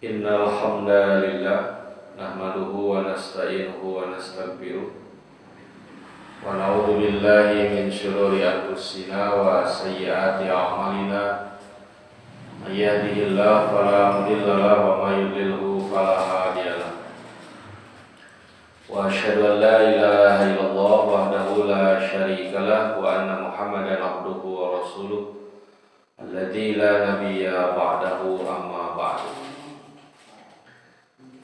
Innal hamdalillah nahmaduhu wa nasta'inuhu wa nastaghfiruh wa na'udzu billahi min shururi anfusina wa sayyiati a'malina may yahdihillahu fala mudilla lahu wa may yudlilhu fala hadiya lahu wa asyhadu an la ilaha illallah wahdahu la syarika lahu wa anna Muhammadan abduhu wa rasuluh alladzi la nabiyya ba'dahu amma ba'du.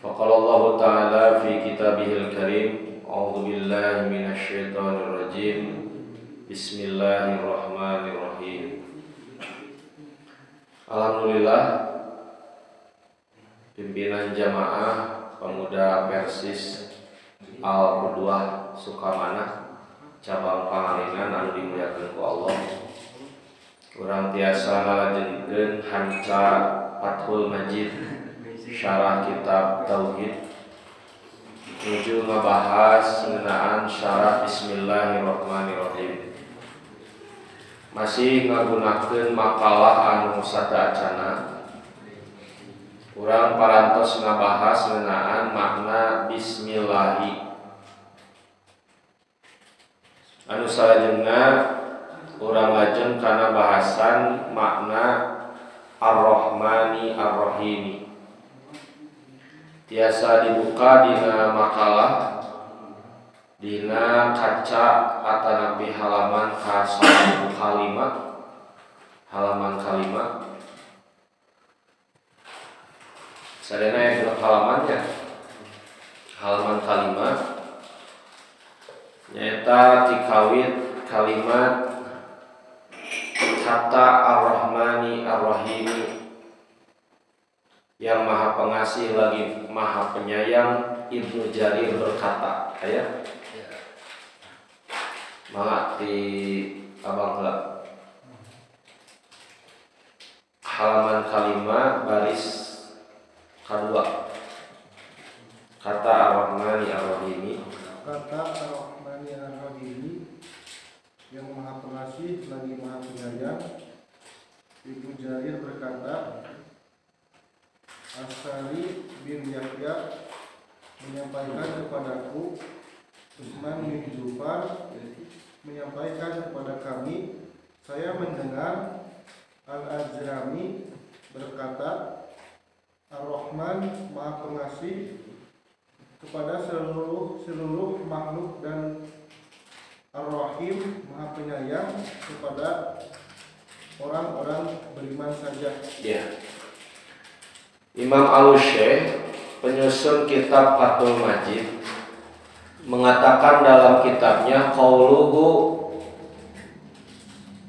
Faqala Allah Ta'ala fi kitabihil karim, a'udzu billahi minasy syaithanir rajim. Bismillahirrahmanirrahim. Alhamdulillah, pimpinan jamaah pemuda Persis Al-Qudwah Sukamana cabang Pangalengan anu dimuliakeun ku Allah. Urang tiasa ngalajenkeun hanca Fathul Majid syarah kitab tauhid menuju ngebahas ngeunaan syarah Bismillahirrahmanirrahim. Masih ngagunakeun makalah anu sadacana. Urang parantos ngabahas ngeunaan makna bismillahi. Anu salajengna urang lajeng kana bahasan makna Ar-Rahmani Ar-Rahimi. Tiasa dibuka dina makalah dina kaca atanapi halaman ka-1 kalimat halaman kalimat sadena yang halamannya halaman kalimat nyaeta tikawit kalimat kata Ar-Rahmani Ar-Rahimi, yang maha pengasih lagi maha penyayang. Ibnu Jarir berkata, ayat malah di abang halaman kalimat baris kedua, kata Ar-Rahmani Ar-Rahimi, kata Ar-Rahmani Ar-Rahimi yang maha pengasih lagi maha penyayang. Ibnu Jarir berkata, As-Sari bin Yahya menyampaikan kepadaku, Utsman bin Zufar menyampaikan kepada kami, saya mendengar Al-Azrami berkata, Ar-Rahman maha pengasih kepada seluruh makhluk dan Ar-Rahim maha penyayang kepada orang-orang beriman saja. Ya. Imam Al-Syekh penyusun kitab Fathul Majid mengatakan dalam kitabnya qauluhu,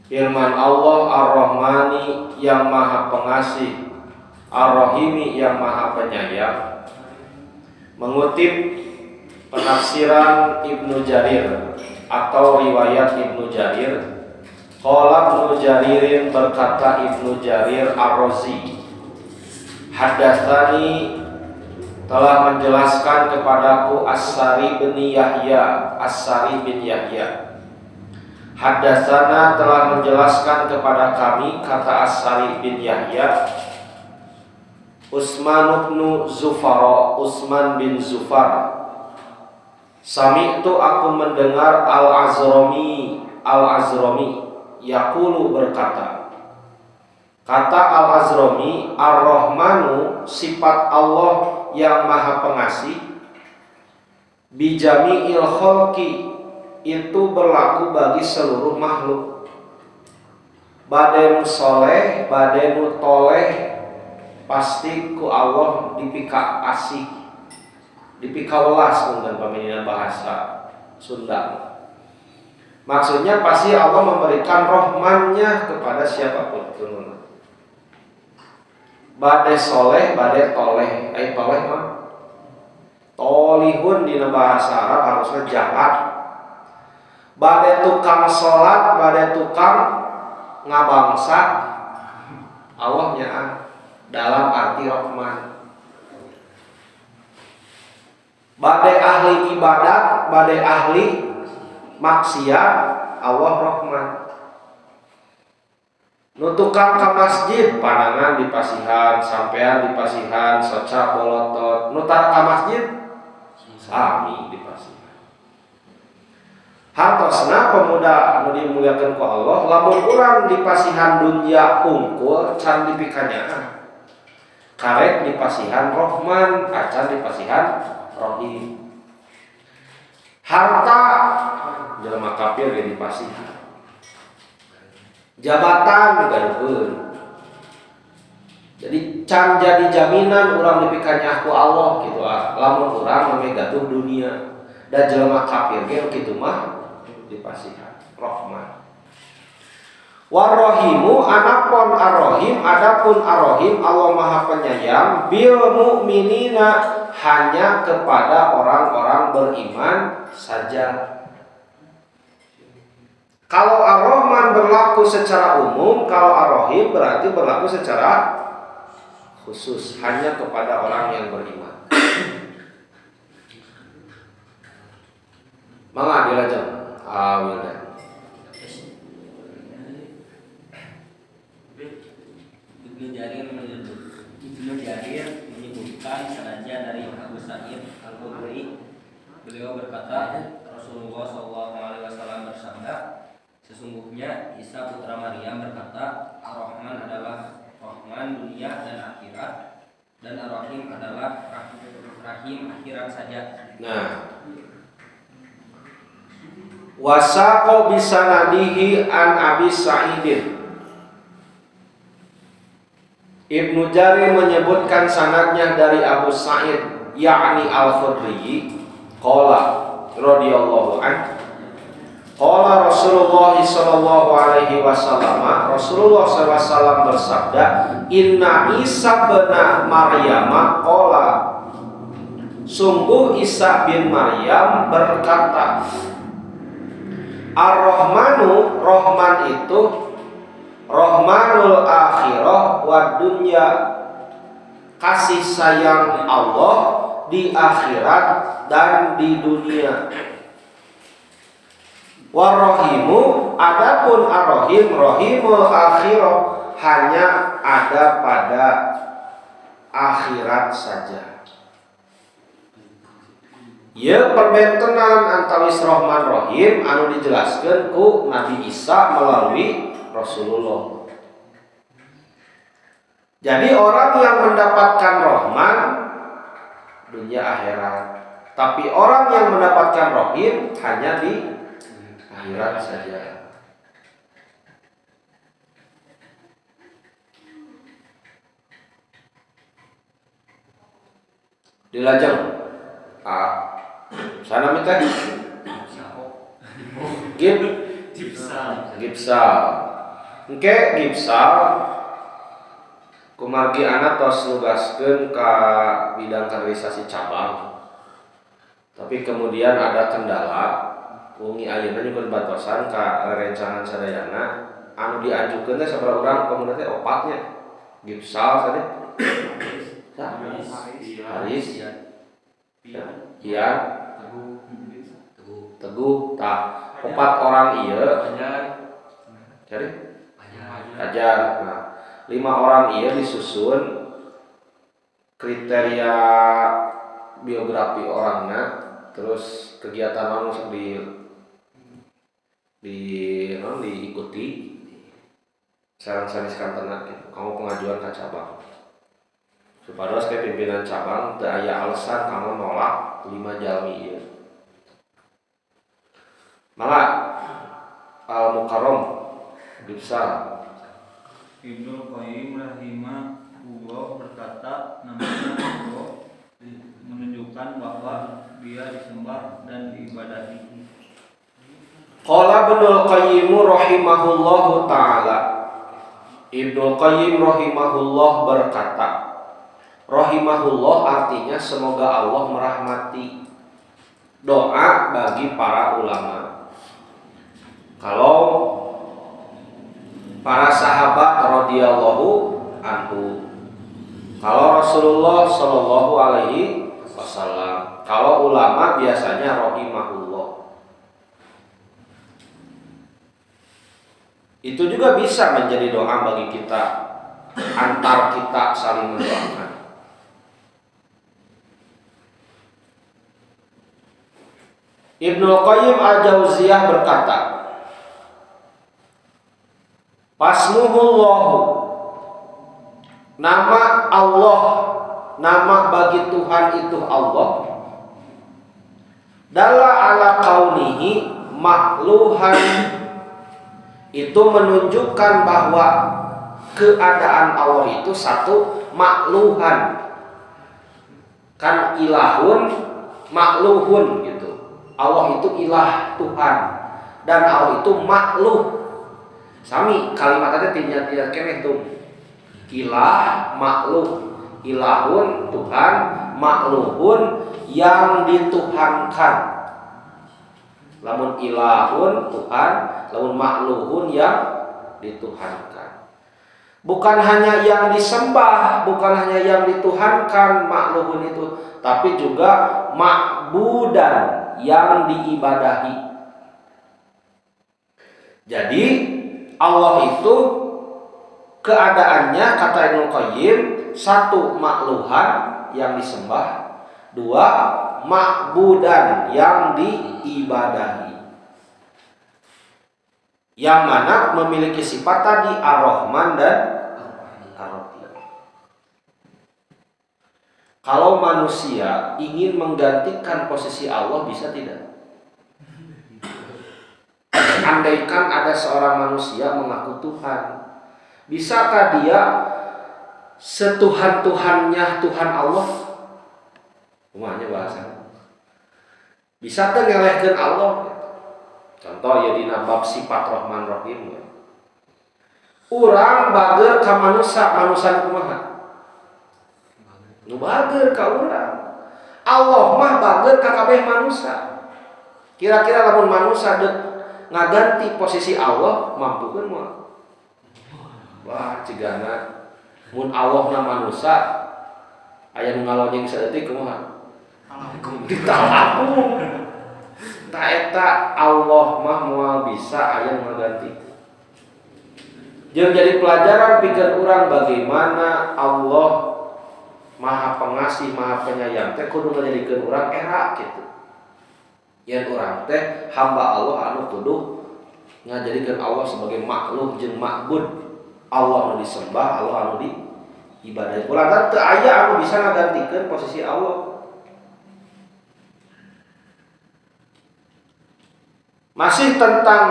firman Allah Ar-Rahmani yang maha pengasih, Ar-Rahimi yang maha penyayang, mengutip penafsiran Ibnu Jarir atau riwayat Ibnu Jarir. Qala Ibnu Jaririn, berkata Ibnu Jarir Ar-Razi, Haddatsani telah menjelaskan kepadaku As-Sari bin Yahya, As-Sari bin Yahya. Haddatsana telah menjelaskan kepada kami, kata As-Sari bin Yahya, Utsman bin Zufar, Utsman bin Zufar. Sami'tu, aku mendengar Al-Azrami, Al-Azrami yaqulu berkata, kata Al-Azrami, Ar-Rahmanu sifat Allah yang maha pengasih, bijami'il khalqi itu berlaku bagi seluruh makhluk. Badenu soleh, badenu toleh, pasti ku Allah dipika asih, dipika welas dengan pemilihan bahasa Sunda. Maksudnya pasti Allah memberikan rahmannya kepada siapapun. Bade soleh, bade toleh. Toleh mah tolihun di bahasa Arab harusnya jahat. Bade tukang sholat, bade tukang ngabangsa, Allahnya dalam arti rahman. Bade ahli ibadat, bade ahli maksiat, Allah rahman. Nu tukang ka masjid panangan di pasihan, sampean di pasihan, soca bolotot. Nu tara ka masjid sami di pasihan. Hartosna pemuda nu dimuliakeun ku Allah, lamun urang di pasihan dunya unggul can dipikanyaan. Karek di pasihan Rahman, acan di pasihan Rahim. Harta jelema kafir ge di pasihan. Jabatan gaduheun. Jadi can jadi jaminan urang dipikanyah ku Allah gitu lamun urang mame gaduh dunia. Dan jelema kafir ge kitu mah di pasihan Rahman. Warohimu anapun arrohim, adapun arrohim Allah Maha Penyayang bil mu'minina hanya kepada orang-orang beriman saja. Kalau ar-Rahman berlaku secara umum, kalau ar-Rahim berarti berlaku secara khusus hanya kepada orang yang beriman. Mangga dilajeng. Wildan. Ibnu Jarir menyebutkan sanadnya dari Abu Sa'id Al-Khudri. Beliau berkata, Rasulullah SAW bersabda, sesungguhnya Isa putra Maryam berkata, Ar-Rahman adalah Rahman dunia dan akhirat, dan Ar-Rahim adalah Rahim akhirat saja. Nah, wasaqo bisanadihi an Abi Sa'idin. Ibnu Jarir menyebutkan sanadnya dari Abu Sa'id yakni Al-Khudri qala radhiyallahu anhu qala Rasulullah sallallahu alaihi wasallam Rasulullah SAW bersabda inna Isa bin Maryam qala sungguh Isa bin Maryam berkata Ar-Rahmanu Rahman itu Rahmanul akhirah wa dunya kasih sayang Allah di akhirat dan di dunia. Warahimu adapun ar-rahim rahimul akhirah hanya ada pada akhirat saja. Ya perbentenan antawis Rahman Rahim anu dijelaskan ku Nabi Isa melalui Rasulullah. Jadi orang yang mendapatkan Rahman dunia akhirat, tapi orang yang mendapatkan Rahim hanya di akhirat saja. Dilajeng. Sana minta Gipsal. Engke Gipsal kumargi anak tos nugaskeun ka bidang kaderisasi cabang. Tapi kemudian ada kendala ungi ayeuna nyukeun batosan ka rencangan sadayana anu diajukeun teh sabaraha urang pemuda teh opatnya. Gipsal tadi. Haris. Iya. Teguh. Tah, 4 orang ieu cari ajar. Nah, 5 orang ieu disusun kriteria biografi orangna, terus kegiatan anu sok diikuti sareng sanes kantena gitu. Kamu pengajuan ke cabang. Supados ke pimpinan cabang teu aya alasan kamu nolak 5 jalmi ieu. Mala Al-Mukarram Gipsal Ibnu Qayyim rahimahullah berkata namanya Allah menunjukkan bahwa dia disembah dan diibadahi. Qala Ibnu Qayyim rahimahullahu taala Ibnu Qayyim rahimahullah berkata rahimahullah artinya semoga Allah merahmati. Doa bagi para ulama. Kalau para sahabat radhiyallahu anhu, kalau Rasulullah sallallahu alaihi wasallam, kalau ulama biasanya rahimahullah. Itu juga bisa menjadi doa bagi kita, antar kita saling mendoakan. Ibnu Qayyim al-Jauziyah berkata, Fasmuhullahu, nama Allah, nama bagi Tuhan itu Allah, dalla ala kaunihi makluhan, itu menunjukkan bahwa keadaan Allah itu satu makluhan. Kan ilahun makluhun gitu. Allah itu ilah, Tuhan, dan Allah itu makluh. Sami kalimatnya tiga keneh tuh. Ilah, makluh. Ilahun Tuhan, makluhun yang dituhankan. Lamun ilahun Tuhan, lamun makluhun yang dituhankan. Bukan hanya yang disembah, bukan hanya yang dituhankan makluhun itu, tapi juga ma'budan yang diibadahi. Jadi Allah itu keadaannya, kata Ibnu Qayyim, satu makluhan yang disembah, dua ma'budan yang diibadahi, yang mana memiliki sifat tadi Ar-Rahman dan Ar-Rahim. Kalau manusia ingin menggantikan posisi Allah, bisa tidak? Andaikan ada seorang manusia mengaku Tuhan, bisakah dia setuhan-tuhannya Tuhan Allah? Umumnya bahasa. Bisakah ngelehkeun Allah? Contoh ya dina bab sifat Rahman Rahim. Urang bager ka manusia, manusia kumaha? Nu bager ka urang. Allah mah bager ka kabeh manusia. Kira-kira lamun manusia deuk ngaganti posisi Allah, mampukeun moal? Wah, cigana mun Allah na manusia aya nu ngalonyeng saeutik kumaha? Ditalapung. Ta eta Allah mah moal bisa aya nu ngaganti. Jeung jadi pelajaran pikeun urang bagaimana Allah Maha Pengasih, Maha Penyayang teh kudu ngajadikeun urang era kitu. Yen urang teh hamba Allah anu kudu ngajadikeun Allah sebagai makhluk jeung ma'bud. Allah anu disembah, Allah anu diibadahi. Kulantaran teu aya anu bisa ngagantikeun posisi Allah. Masih tentang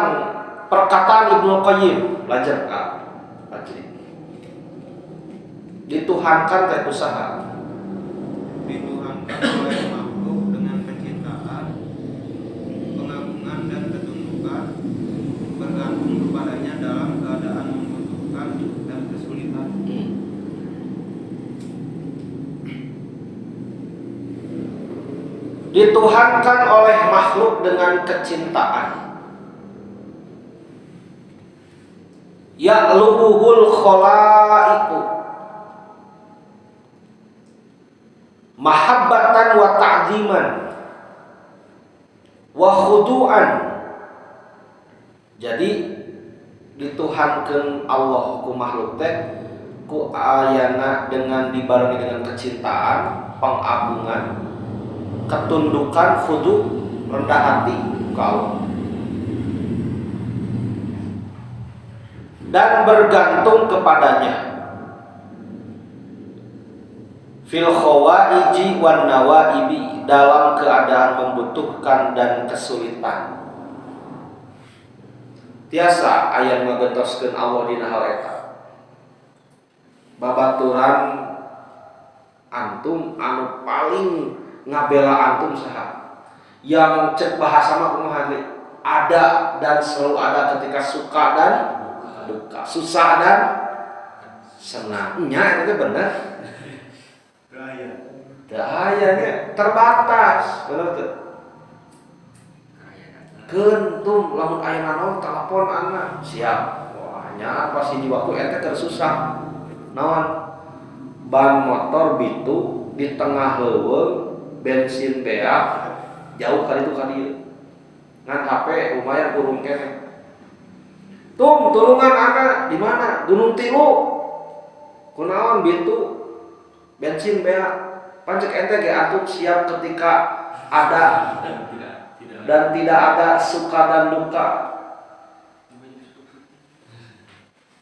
perkataan Ibnu Qayyim, lanjut Kak. Dituhankan teh usaha. Dituhankan oleh makhluk dengan penciptaan, pengagungan dan ketundukan, bergantung kepadanya dalam keadaan membutuhkan dan kesulitan. Dituhankan oleh makhluk dengan kecintaan. Ya'luhul khalaiqu mahabbatan wa ta'ziman wa khudu'an. Jadi dituhankeun Allah ku makhluk teh ku ayana dengan dibarengi dengan kecintaan, pengagungan, ketundukan, khudu, rendah hati ka Allah, dan bergantung kepadanya fil khawaiji wan nawaibi, dalam keadaan membutuhkan dan kesulitan. Tiasa aya ngagentoskeun Allah dina hal eta. Babaturan antum anu paling ngabela antum saha? Yang cek bahasa mah kumaha ge? Ada dan selalu ada ketika suka dan duka, susah dan senang. Nya itu bener. Dayanya terbatas, bener tuh. Kentum lamun aya naon telepon anak siap. Wah, nya pas hiji waktu eta keur susah. Naon? Ban motor bitu di tengah leuweung, bensin beak jauh kali itu ka dieu. Ngan HP lumayan kurung keneh. Tum, tulungan anak di mana? Gunung Tilu. Kunaon bintu bensin beak. Pancek ente ge atup siap ketika ada dan tidak ada suka dan duka.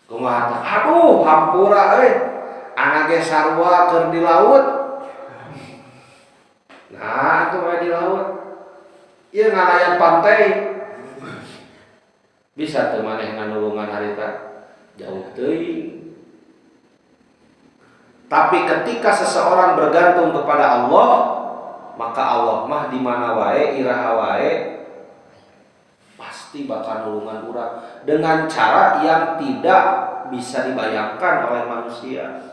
Kumaha? Aduh, hampura euy. Anak ge sarua keur di laut. Nah, itu mah di laut. Ieu ngalayan pantai. Bisa teu maneh nganulungan harita jauh teuing. Tapi ketika seseorang bergantung kepada Allah, maka Allah mah di mana wae, iraha wae pasti bakal nulungan urang dengan cara yang tidak bisa dibayangkan oleh manusia.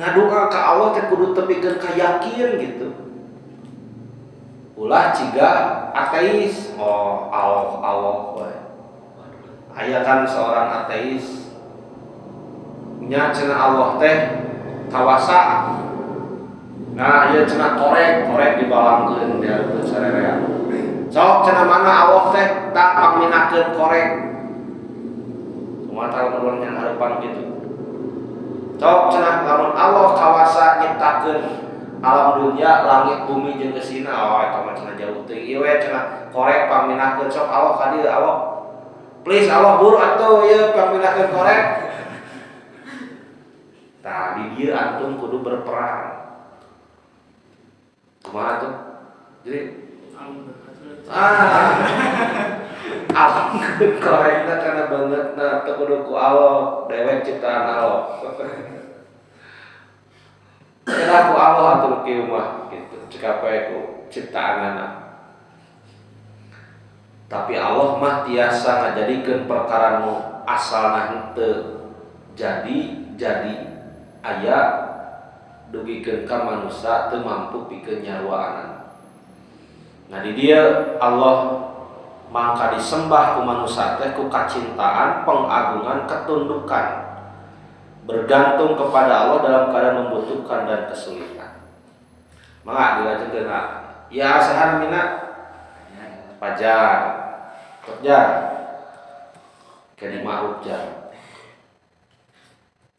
Ngadoa ka Allah teh kudu tepikeun ka yakin gitu. Ulah ciga ateis, oh Allah wae. Aya kan seorang ateis nya cenah Allah teh kawasa. Nah, ieu cenah korek dibalangkeun di hareupeun sarerea. Sok cenah mana Allah teh tak paminakeun korek. Kumaha tara nurunan yang hareupan kitu. Sok cenah lamun Allah kawasa nyiptakeun alam dunia, langit, bumi jeung geusina, oh eta mah cenah jauh teuing. Ieu we cenah korek paminakeun sok Allah ka dieu Allah. Please Allah buru atuh ieu paminakeun korek. Tah di dieu antum kudu berperan. Kumaha tuh? Jadi alam korekna kana bangetna teu kudu ku Allah, dewek ciptaan Allah. Kena ku Allah atur kieu mah gitu, cek apa ku ciptaanana. Tapi Allah mah tiasa ngajadikeun perkara nu asalna henteu jadi aya dugikeun ka manusia teu mampu pikeun nyaruaan. Nah di dieu Allah mangka disembah ku manusia teh ku kacintaan, pengagungan, ketundukan, bergantung kepada Allah dalam keadaan membutuhkan dan kesulitan. Mangga dilanjutkeun. Ya sahan mina Fajar kelima ujar.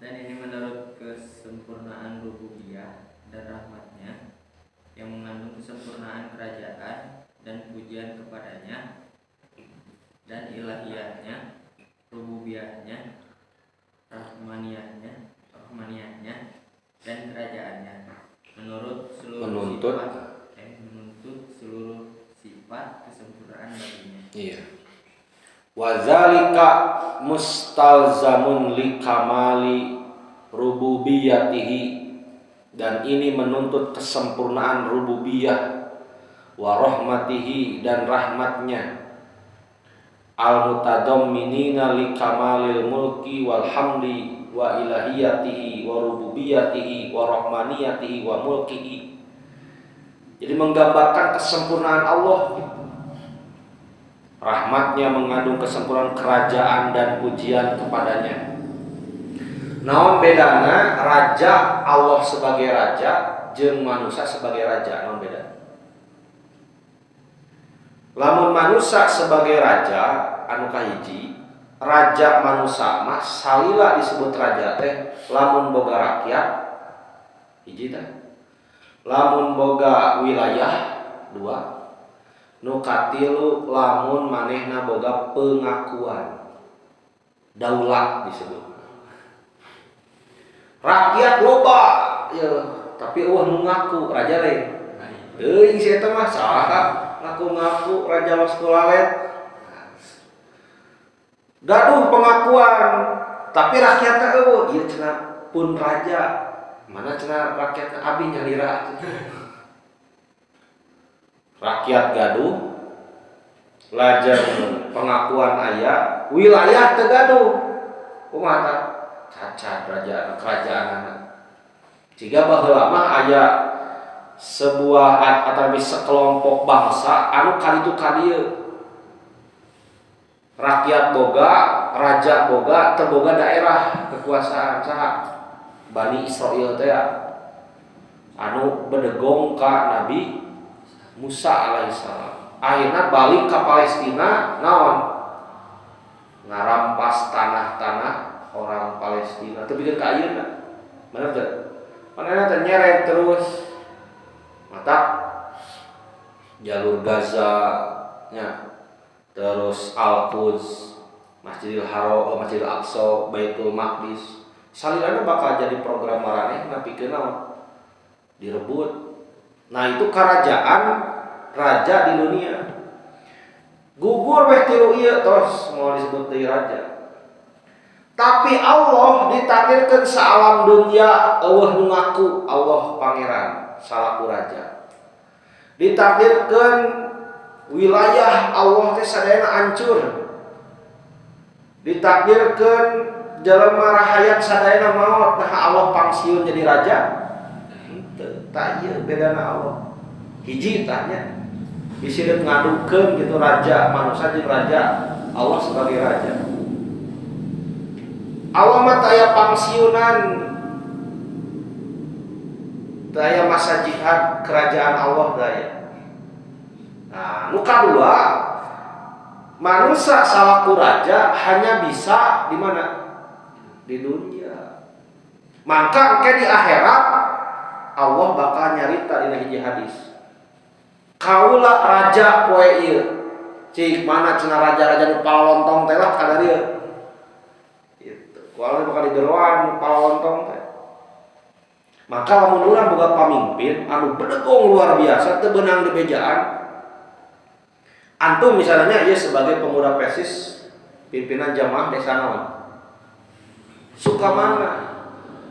Dan ini menurut kesempurnaan rububiyah dan rahmatnya yang mengandung kesempurnaan kerajaan dan pujian kepadanya dan ilahiyatnya, rububiyahnya, rahmaniyahnya dan kerajaannya menuntut seluruh sifat kesempurnaan baginya. Iya. Wa zalika mustalzamun li kamali rububiyatihi, dan ini menuntut kesempurnaan rububiyah, wa rahmatihi dan rahmatnya, al mutadamminina li kamalil mulki wal hamdi wa ilahiyatihi wa rububiyatihi wa rahmaniyatihi wa mulkihi. Jadi menggambarkan kesempurnaan Allah. Rahmatnya mengandung kesempurnaan kerajaan dan pujian kepadanya. Naon bedana raja Allah sebagai raja jeung manusia sebagai raja? Naon beda? Lamun manusia sebagai raja anu kahiji, raja manusia mah salila disebut raja teh lamun boga rakyat hiji teh. Lamun boga wilayah dua. Nu katilu lamun manehna boga pengakuan daulat disebut. Rakyat loba ya, tapi eueuh nu ngaku raja lain. Teuing si eta mah saha ngaku-ngaku raja mas kulalet. Gaduh pengakuan, tapi rakyatna eueuh ieu cenah pun raja. Mana cenah rakyatna abi nyalira. Rakyat gaduh, lajeng pengakuan aya, wilayah teu gaduh. Kumaha cacat kerajaan. Jika baheula mah aya sebuah atau sekelompok bangsa anu kaditu kadieu. Rakyat boga, raja boga, teu boga daerah kekuasaan saha? Bani Israil teh anu bedegong ka Nabi Musa alaihissalam. Akhirnya balik ke Palestina, naon ngarampas tanah-tanah orang Palestina. Tapi bikin ka ayeuna. Bener teh? Manehna teh nyeret terus. Mata jalur Gaza nya. Terus Al-Quds, Masjidil Haram, Masjidil Aqsa, Baitul Maqdis. Salilana bakal jadi program maranehna pikeun naon? Direbut. Nah, itu kerajaan raja di dunia. Gugur weh tilu ieu tos mau disebut deui raja. Tapi Allah ditakdirkeun saalam dunya eueuh nu ngaku Allah pangeran salaku raja. Ditakdirkeun wilayah Allah teh sadayana hancur. Ditakdirkeun jelema rahayat sadayana maot, nah Allah pangsiun jadi raja. Henteu, tah ieu bedana Allah. Hiji tanya disireup ngadukeun gitu raja manusia jeung raja Allah sebagai raja. Allah mah teu aya pangsiunan, teu aya masa jihad kerajaan Allah daya. Nah, nu kadua manusia salaku raja hanya bisa di mana? Di dunia. Maka engke di akhirat Allah bakal nyarita dina hiji hadis. Kaula raja poe ieu. Cik mana cenah raja-raja nu palontong teh lah kada dieu. Gitu. Kuala bakal digeroan palontong teh. Maka lamun urang boga pamimpin anu bedegong luar biasa teu beunang di bejaan. Antum misalnya ieu sebagai pemuda Persis pimpinan jamaah desa naon? Suka mana?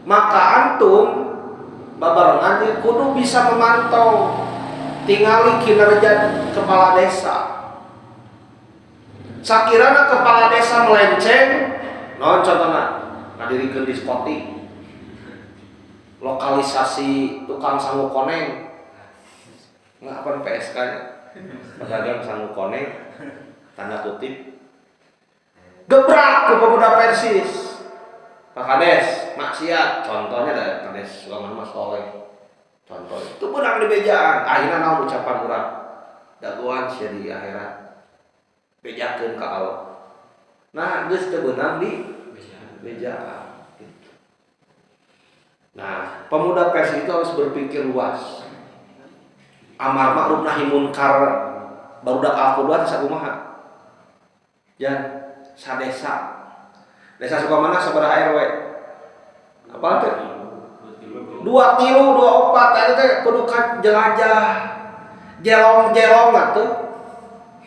Maka antum babarengan kudu bisa memantau tingali kinerja kepala desa. Sakirana kepala desa melenceng, naon contohna? Ngadirikeun diskotik, lokalisasi tukang sangu koneng, nggak apa PSK-nya, pedagang sangu koneng, tanda kutip, gebrak ke pemuda Persis, Pak Kades, maksiat, contohnya dari Kades Sulaiman Mas Soleh. Contoh itu benang di bejaan, akhirnya naon ucapan urang dagoan sia di akhirat bejakeun ka Allah. Nah, geus teu benang di bejaan gitu. Nah, pemuda Persis itu harus berpikir luas. Amar ma'ruf nahi munkar barudak al-qudwah sakumaha? Jan sadesa. Desa Sukamana sabaraha RW? Apa teh? 2 tilu 24 tadi teh kudu jelajah jelong-jelong atuh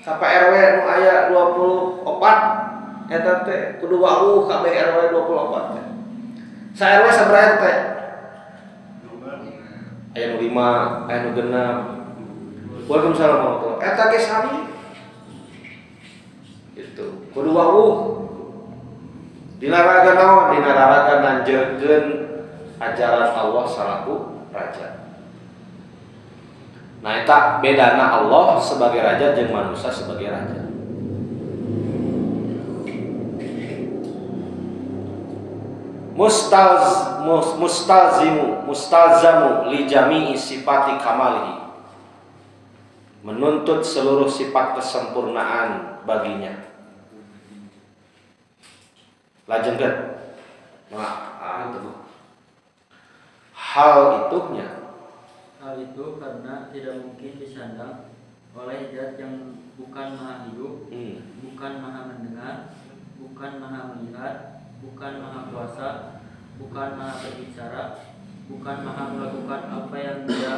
sampai RW nu aya 24 eta teh kudu wauh kabeh RW 24 teh. Sa RW sabaraha teh? Aya nu 5, aya nu 6. Waalaikumsalam warahmatullahi. Eta ge sami. Gitu. Kudu wauh. Dinaraga naon? Dinaraga nanjeunkeun ajaran Allah salaku raja. Nah, eta bedana Allah sebagai raja jeung manusia sebagai raja. Mustalzamu li jami'i sifati kamalihi. Menuntut seluruh sifat kesempurnaan baginya. Lajengkeun. Nah, itu hal itu karena tidak mungkin disandang oleh zat yang bukan maha hidup, bukan maha mendengar, bukan maha melihat, bukan maha kuasa, bukan maha berbicara, bukan maha melakukan apa yang dia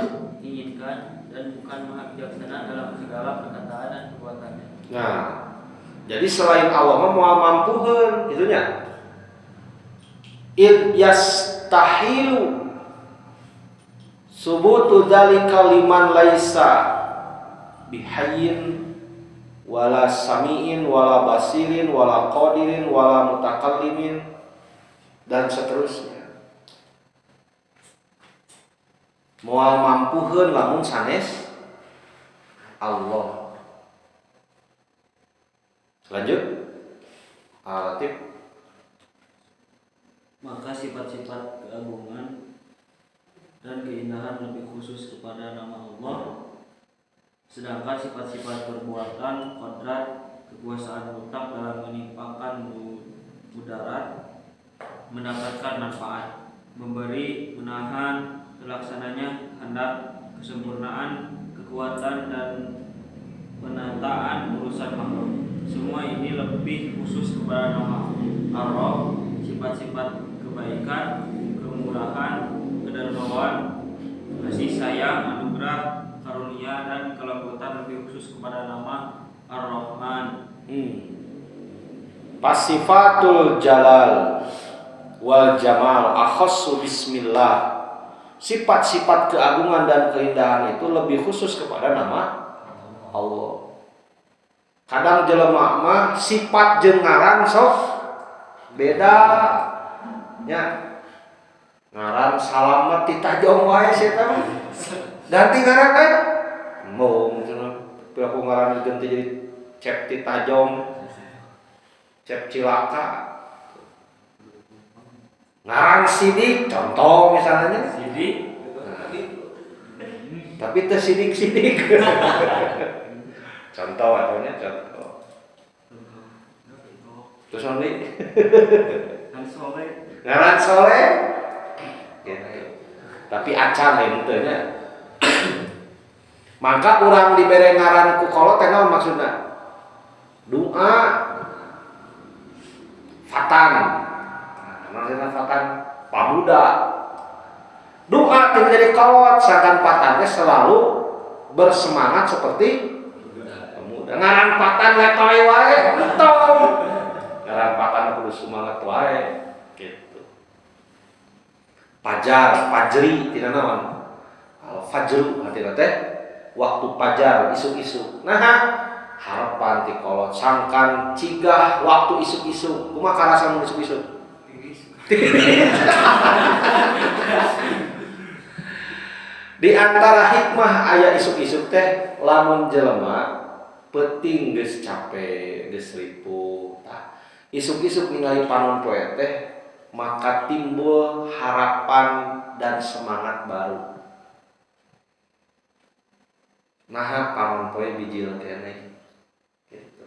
inginkan, dan bukan maha bijaksana dalam segala perkataan dan perbuatannya. Nah, jadi selain Allah moal mampuheun itunya. Yastahilu subutu dzalika liman laisa bihayyin wala samiin wala basirin wala qadirin wala mutakallimin dan seterusnya. Moal mampuheun lamun sanes Allah. Lanjut. Alatif. Maka sifat-sifat keagungan dan keindahan lebih khusus kepada nama Allah, sedangkan sifat-sifat perbuatan, kodrat, kekuasaan mutlak dalam menimpakan mudarat, mendapatkan manfaat, memberi, menahan, terlaksananya hendak, kesempurnaan, kekuatan dan penataan urusan makhluk. Semua ini lebih khusus kepada nama Ar-Rabb, sifat-sifat kebaikan, kemurahan, kedermawan, kasih sayang, anugerah, karunia dan kelembutan lebih khusus kepada nama Ar-Rahman. Pasifatul jalal wal jamal akhassu bismillah. Sifat-sifat keagungan dan keindahan itu lebih khusus kepada nama Allah. Kadang jelema mah sifat jeung ngaran sok beda nya. Ngaran salamet ti tajong wae sia eta mah. Ganti ngaran kan? Mau cenah aku ngaran ganti jadi cep ti tajong, cep cilaka. Ngaran sidik contoh misalnya Sidik. tapi teu sidik-sidik. Contoh atunya contoh. Terus only ngaran soleh. Gitu. Tapi acan lain teu nya. Maka urang dibere ngaran ku kolot teh naon maksudna? Doa fatan. Maksudna fatan pamuda. Doa tidak jadi kolot sedangkan fatannya selalu bersemangat seperti pemuda. Ngaran fatan letoy wae entong. Ngaran fatan kudu semangat wae gitu. Pajar, fajri tina naon? Al fajru hatina teh waktu pajar isuk-isuk. Nah, harapan ti kolot sangkan cigah waktu isuk-isuk. Kumaha karasa mun isuk-isuk? Di antara hikmah aya isuk-isuk teh lamun jelema peuting geus capek, geus ripuh. Isuk-isuk ningali panon poe teh maka timbul harapan dan semangat baru. Nah, panon poe bijil keneh. Gitu.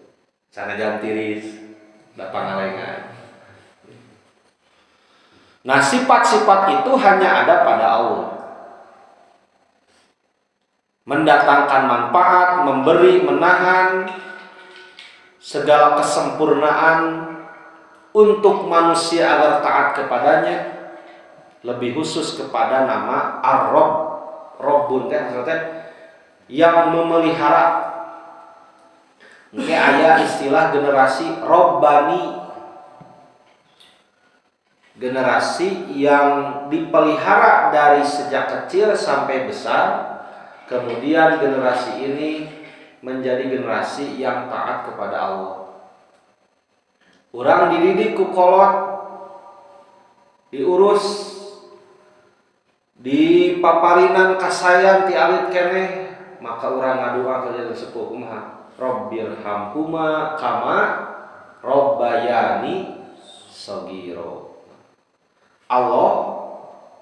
Sanajan tiris, da pangalengan. Nah, sifat-sifat itu hanya ada pada Allah. Mendatangkan manfaat, memberi, menahan, segala kesempurnaan untuk manusia agar taat kepadanya, lebih khusus kepada nama Ar-Rabb. Rabbun teh maksudnya yang memelihara. Oke, aya istilah generasi Rabbani. Generasi yang dipelihara dari sejak kecil sampai besar. Kemudian generasi ini menjadi generasi yang taat kepada Allah. Urang dididik ku kolot, diurus, dipaparinan kasayan ti alit keneh, maka urang ngadua ka jeung sepuh kumaha? Rabbirhamhuma kama rabbayani shaghira. Allah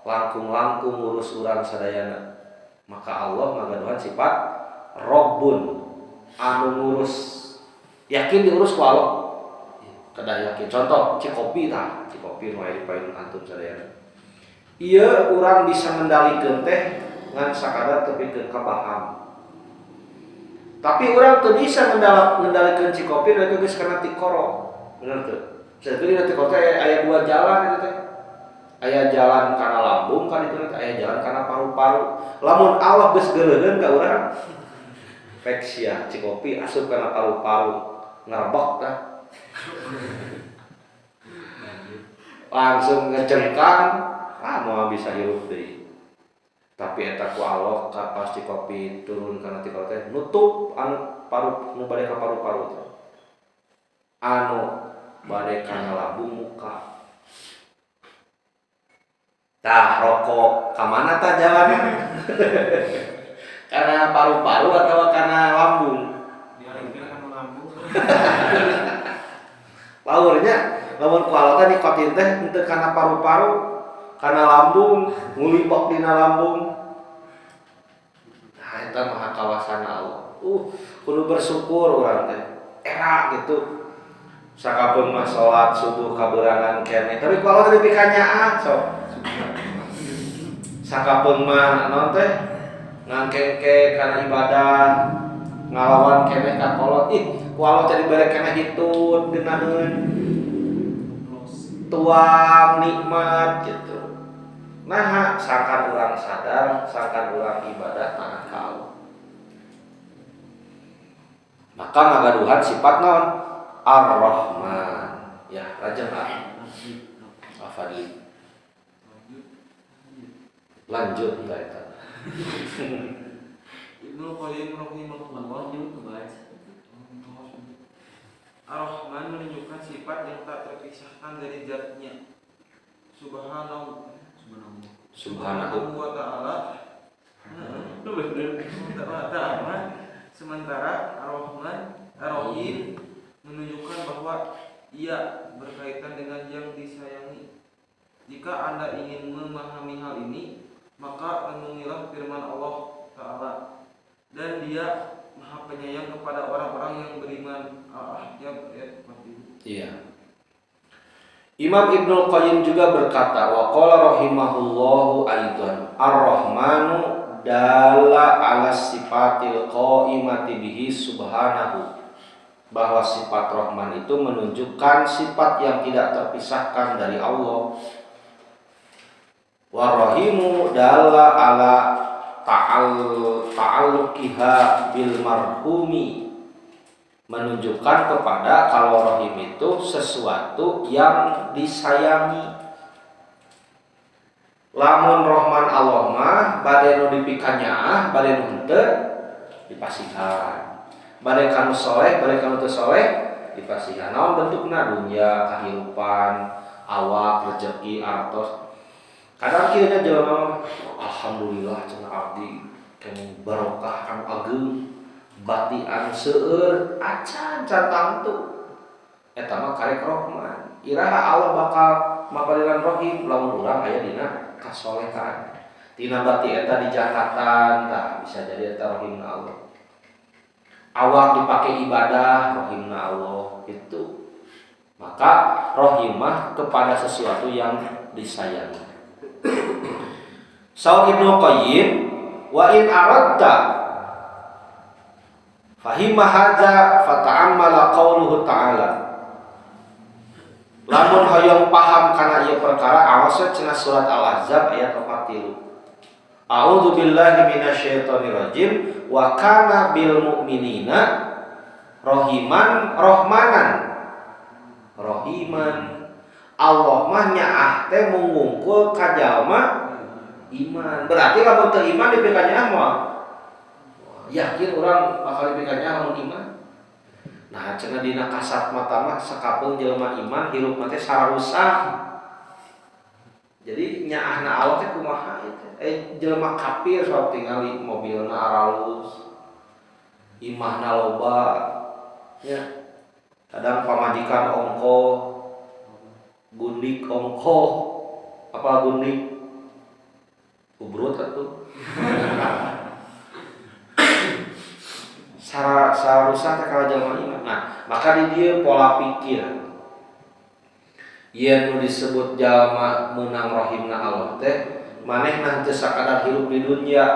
langkung-langkung ngurus urang sadayana. Maka Allah ngagaduhan sifat Rabbun anu ngurus. Yakin diurus ku Allah. Kedah yakin. Contoh Cikopi tah, Cikopi nu aya di paeun antum sadayana. Ieu urang bisa ngendalikeun teh ngan sakadar teu pikeun ka paham. Tapi urang teu bisa ngendalikeun Cikopi da geus kana tikoro. Bener teu? Saeutik di tikoro teh aya dua jalan eta teh. Aya jalan kana lambung kan itu aya jalan kana paru-paru. Lamun Allah geus geuleuheun ka urang pek sia Cikopi asup kana paru-paru ngarbek tah. Langsung ngejengkang moal bisa hirup deui. Tapi eta ku Allah pas Cikopi turun kana tikoro teh nutup anu paru nu bade ka paru-paru teh. Anu bade kana lambung muka. Tah rokok kamana tah jalannya? Karena paru-paru atau karena lambung? Karena lambung. Laurnya, lamun ku Allah teh nikotin teh henteu kana paru-paru, kana lambung, ngulipok dina lambung. Nah, eta mah kawasana Allah. Kudu bersyukur urang teh. era gitu. Sakapeung mah salat subuh kaberangan keneh, tapi kalau tadi pikanya sok. Sakapeung mah naon teh ngangkengke kana ibadah, ngalawan keneh ka kolot. Walau tadi bare keneh hitut geunaheun. Tuang nikmat gitu. Nah, sangkan urang sadar, sangkan urang ibadah taat ka Allah. Maka ngagaduhan sifat naon? Ar-Rahman. Ya, lajeng Al-Fadli. Lanjut enggak eta. Ibnu Qayyim rahimahullah Ar-Rahman menunjukkan sifat yang tak terpisahkan dari zatnya. Subhanahu wa ta'ala. Sementara Ar-Rahman Ar-Rahim menunjukkan bahwa ia berkaitan dengan yang disayangi. Jika Anda ingin memahami hal ini, maka renungilah firman Allah Ta'ala. Dan Dia Maha Penyayang kepada orang-orang yang beriman. Al-Ahzab ayat 40. Iya. Imam Ibnu Qayyim juga berkata, wa qala rahimahullahu aidan, ar-Rahmanu dalla ala sifatil qaimati bihi subhanahu. Bahwa sifat Rahman itu menunjukkan sifat yang tidak terpisahkan dari Allah. War-Rahimu dalla ala ta'alluqiha bil marhumi, menunjukkan kepada kalau rahim itu sesuatu yang disayangi. Lamun Rahman Allah mah bade nu dipikanya bade nu henteu dipasihan. Bade kanu soleh, bade kanu teu soleh dipasihan. Naon bentukna? Dunya, kahirupan, awak, rezeki, artos. Kadang kieu jelema alhamdulillah cenah abdi kene barokah anu ageung, bati anu seueur, acan cantang tu. Eta mah karek Rahman. Iraha Allah bakal mapaliran Rahim lamun urang aya dina kasolehan. Tina bati eta dijakatan, tah bisa jadi eta rahimna Allah. Awak dipakai ibadah, rahimna Allah itu. Maka rahimah kepada sesuatu yang disayangi. Saur Ibnu Qayyim, wa in aradta fahima hadza fata'ammala qauluhu ta'ala. Lamun hoyong paham kana ieu perkara, awas cenah surat Al-Ahzab ayat 40. A'udzu billahi minasyaitonir rajim wa kana bil mu'minina rahmanan. Allah mah nyaah teh mungungkul ka jalma iman. Berarti lamun teu iman dipikanya mah yakin urang bakal dipikanya lamun iman. Nah, cenah dina kasat mata mah sakapeung jelema iman hirup mah teh sararusak. Jadi nyaahna Allah teh kumaha itu? Jelema kafir sok tingali mobilna aralus, imahna loba, ya. Kadang pamajikan ongko, gundik ongko, apa gundik? Ubrut atuh. Sarusak teh kalau jelema iman. Nah, maka di dieu pola pikir. Yen nu disebut jalma meunang rahimna Allah teh manehna teu sakadar hirup di dunia,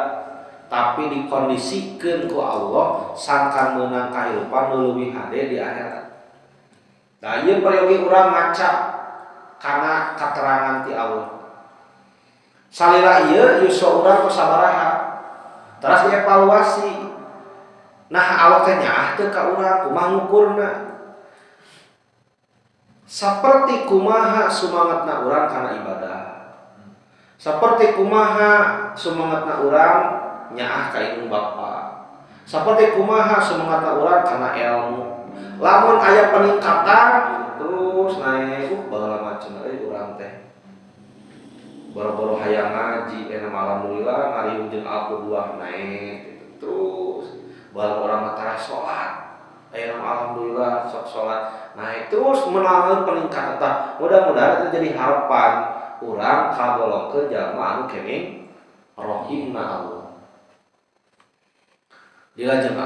tapi dikondisikeun ku Allah sangkan meunang kahirupan nu leuwih hade di akhirat. Da ieu peryogi urang maca kana katerangan ti Allah. Salila ieu yuswa urang ku sabaraha. Terus dievaluasi. Nah, Allah teh nyaah teu ka urang kumaha ngukurna? Saperti kumaha sumangatna urang kana ibadah. Saperti kumaha sumangatna urang nyaah ka indung bapa. Saperti kumaha sumangatna urang kana ilmu. Lamun aya peningkatan terus naik baheula macem urang teh. Boro-boro hayang ngaji enak alhamdulillah ngariung jeung Al-Qudwah naik gitu. Terus baheula urang mah tara salat. Enak alhamdulillah sok salat naik terus menawi peningkatan tah. Mudah-mudahan itu jadi harapan urang kagolongkeun jalma anu kenging rahimna Allah. Dilajeng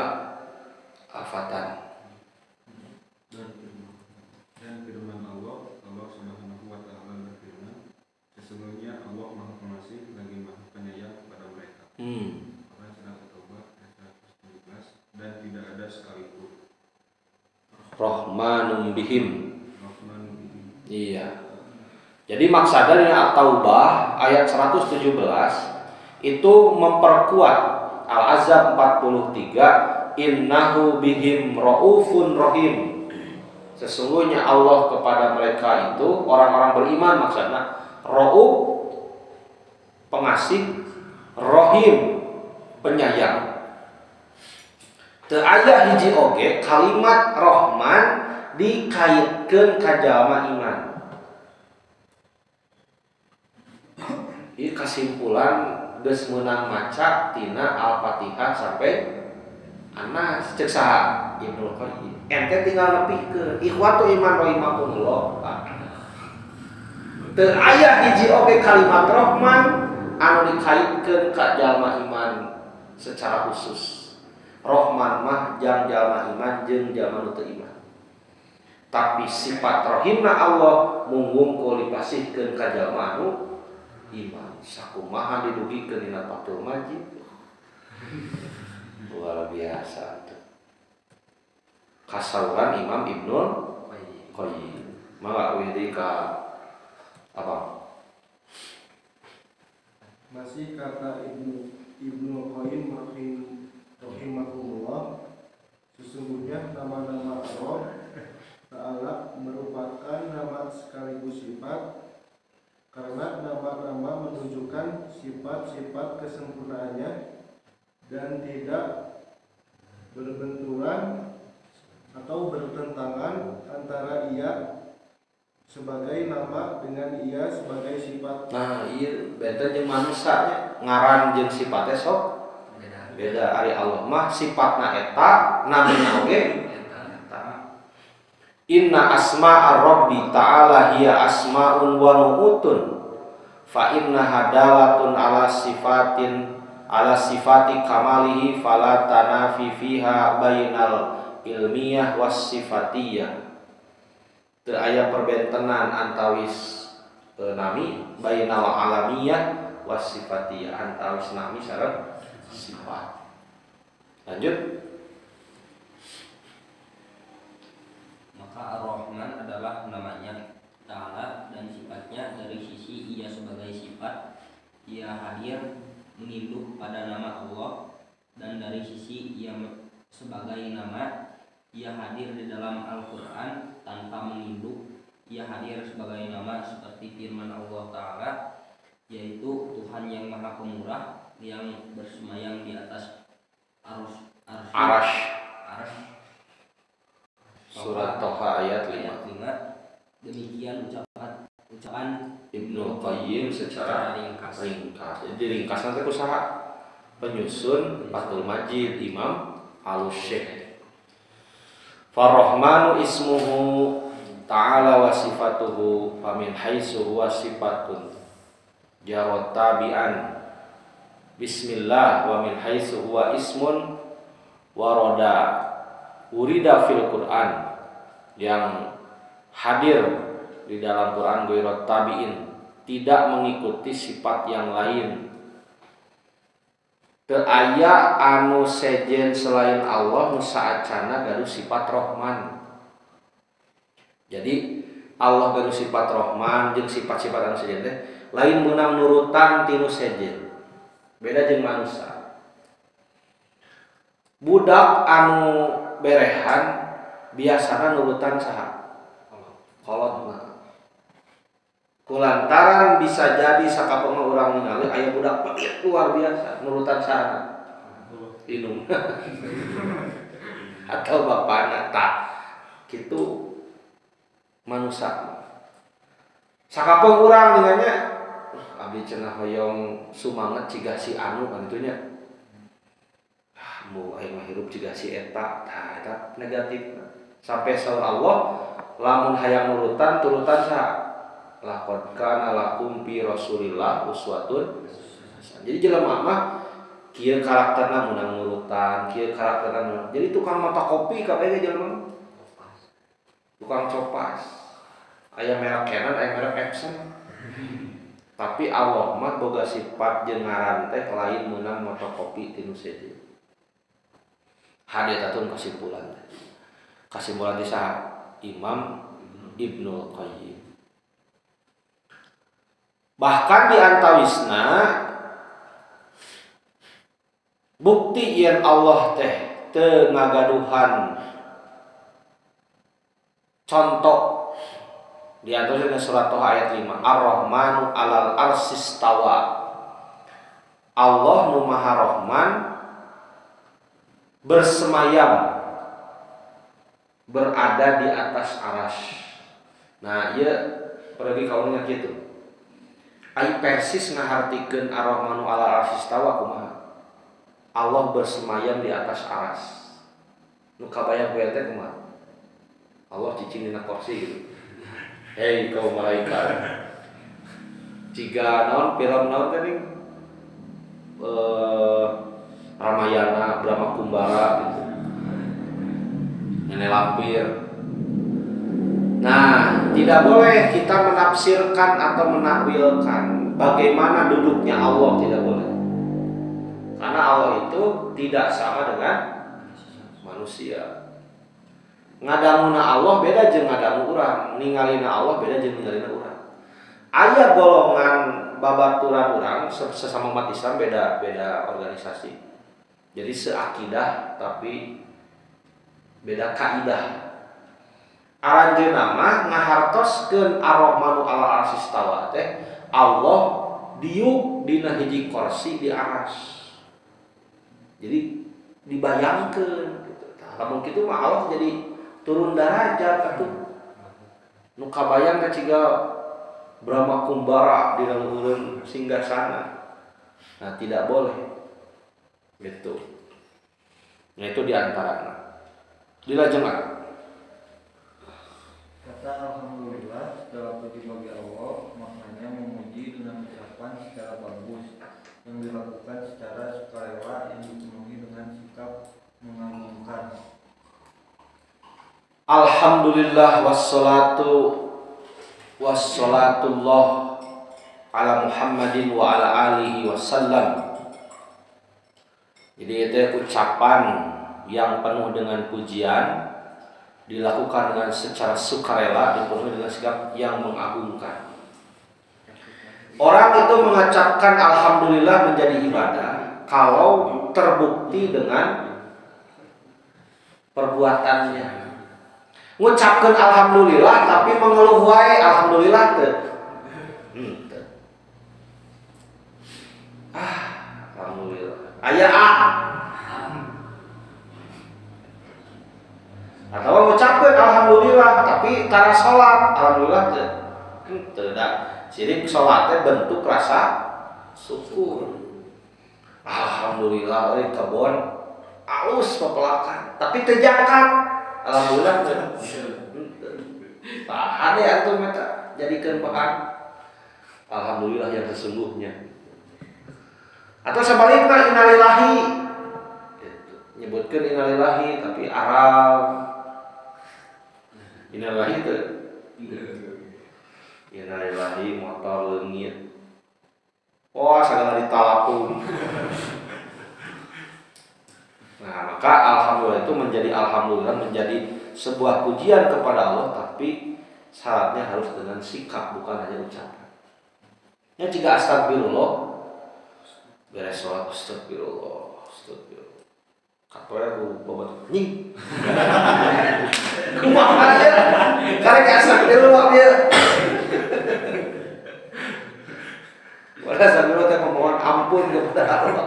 Al-Fatan. Rahmanum bihim. Iya. Jadi maksudnya At-Taubah ayat 117 itu memperkuat Al-Ahzab 43, innahu bihim raufun rahim. Sesungguhnya Allah kepada mereka itu orang-orang beriman, maksudnya rauf pengasih, rahim penyayang. Teu aya hiji oge kalimat Rahman dikaitkeun ka jalma iman. Ieu kasimpulan geus meunang maca tina Al-Fatihah sampai Anas cek saha Ibnu Qayyim. Ente tinggal nepikeun ikhwatu iman rahimakumullah. Teu aya hiji oge kalimat Rahman anu dikaitkeun ka jalma iman secara khusus. Rahman mah jang jalma iman jeung jalma nu teu iman. Tapi sifat rahimna Allah mungkul dipasihkeun ka jalma anu iman. Sakumaha didugikeun dina Fathul Majid. Luar biasa tuh. Kasauran Imam Ibnu Qayyim. Mangga widi ka apa? Masih kata Ibnu Qayyim rahimahullah, sesungguhnya nama-nama Allah Ta'ala merupakan nama sekaligus sifat, karena nama-nama menunjukkan sifat-sifat kesempurnaannya dan tidak berbenturan atau bertentangan antara ia sebagai nama dengan ia sebagai sifat. Nah, iya beda jeung manusia ngaran jeung sifatnya sok beda. Ari Allah mah sifatna eta, namina oge eta. Inna asma'a Rabbi ta'ala hiya asma'un wa nu'utun fa inna hadalatun ala sifati kamalihi fala tanafi fiha bainal ilmiyah was sifatiyah. Teu aya perbentenan antawis nami bainal alamiyah was sifatiyah, antawis nami sareng sifat. Lanjut. Ar-Rahman adalah namanya Ta'ala dan sifatnya dari sisi ia sebagai sifat ia hadir menginduk pada nama Allah, dan dari sisi ia sebagai nama ia hadir di dalam Al-Quran tanpa menginduk, ia hadir sebagai nama seperti firman Allah Ta'ala, yaitu Tuhan yang Maha Pemurah yang bersemayam di atas Arash. Surat Toha ayat 5. Demikian ucapan Ibnu Qayyim secara ringkas. Jadi ringkasan teh kusaha penyusun Fathul Majid Imam Al-Syekh. Farrahmanu ismuhu ta'ala wa sifatuhu famin haitsu huwa sifatun jarot tabi'an bismillah wa min haitsu huwa ismun waroda urida fil Quran, yang hadir di dalam Quran ghairat tabi'in, tidak mengikuti sifat yang lain. Teu aya anu sejen selain Allah nu saacana gaduh sifat Rahman. Jadi Allah gaduh sifat Rahman jeung sifat-sifat anu sejen teh lain meunang nurutan tinu sejen. Beda jeung manusia. Budak anu berehan biasana nurutan saha? Kolotna. Kulantaran bisa jadi sakapeung urang ningali aya budak pelit luar biasa nurutan saha? Inung. Atau bapana tah kitu manusia. Sakapeung urang dingannya abdi cenah hoyong sumanget ciga si anu kan itunya. Mu aing mah hirup ciga si eta, tah eta negatif. Sampai saur Allah lamun hayang nurutan turutan saha? Laqad kana lakum fi Rasulillah uswatun. Jadi jelema mah kieu karakterna meunang nurutan, kieu karakterna. Jadi tukang mata kopi kabeh jelema. Tukang copas. Aya merek Canon, aya merek Epson. Tapi Allah mah boga sifat jeung ngaran teh lain meunang mata kopi tinu seje. Hadir tatun kesimpulan. Kesimpulan di saha? Imam Ibnul Qayyim. Bahkan di antawisna bukti yen Allah teh teu ngagaduhan contoh di antaranya surat Toha ayat 5, Ar-Rahmanu 'alal arsis tawa. Allah nu Maha Rahman bersemayam berada di atas arasy. Nah, ieu pergi kaulnya kitu. Ai persis ngahartikeun Ar-Rahmanu 'alal arsis tawa kumaha? Allah bersemayam di atas aras. Nu kabayang poe teh kumaha? Allah cicing dina kursi gitu. Hei kaum malaikat. Ciga naon film naon teh Ramayana, Brahma Kumbara gitu. Nenek lampir. Nah, tidak boleh kita menafsirkan atau menakwilkan bagaimana duduknya Allah, tidak boleh. Karena Allah itu tidak sama dengan manusia. Ngadanguna Allah beda jeung ngadangu urang, ningalina Allah beda jeung ningalina urang. Aya golongan babaturan urang sesama umat Islam beda organisasi. Jadi seakidah tapi beda kaidah. Aranjeunna mah ngahartoskeun Ar-Rahmanu 'alal arsis tawa teh Allah diuk dina hiji kursi di aras. Jadi dibayangkeun gitu. Lamun kitu mah Allah jadi turun derajat atuh. Nu kabayang ka ciga Brahma Kumbara di dalam singgasana. Nah, tidak boleh. Gitu. Nah, itu diantaranya. Dilajengan. Kata alhamdulillah setelah puji bagi Allah, maknanya memuji dengan ucapan secara bagus yang dilakukan secara sukarela yang dipenuhi dengan sikap mengagungkan. Alhamdulillah wassalatullah ala Muhammadin wa ala alihi wasallam. Jadi itu ucapan yang penuh dengan pujian dilakukan dengan secara sukarela, dipenuhi dengan sikap yang mengagungkan. Orang itu mengucapkan alhamdulillah menjadi ibadah kalau terbukti dengan perbuatannya. Ngucapkeun alhamdulillah tapi mengeluh wae alhamdulillah teu. Alhamdulillah. Aya atau ngucapkeun alhamdulillah tapi tara salat alhamdulillah teu. Teu da. Sirik salat teh bentuk rasa syukur. Alhamdulillah euy kebon alus pepelakan tapi teu jakat. Alhamdulillah teu. Ada antum eta jadikeun bahan alhamdulillah yang sesungguhnya. Atau sebaliknya innalillahi gitu. Nyebutkeun innalillahi tapi Arab. Innalillahi teu. Innalillahi motor leungit. Oh, sagala ditalapun. Nah, maka alhamdulillah itu menjadi sebuah pujian kepada Allah, tapi syaratnya harus dengan sikap bukan hanya ucapan. Ya jika astagfirullah beres sholat astagfirullah. Katoya ku bobat nying. Kumaha aja. Karek astagfirullah dia. Wala astagfirullah teh memohon ampun kepada Allah.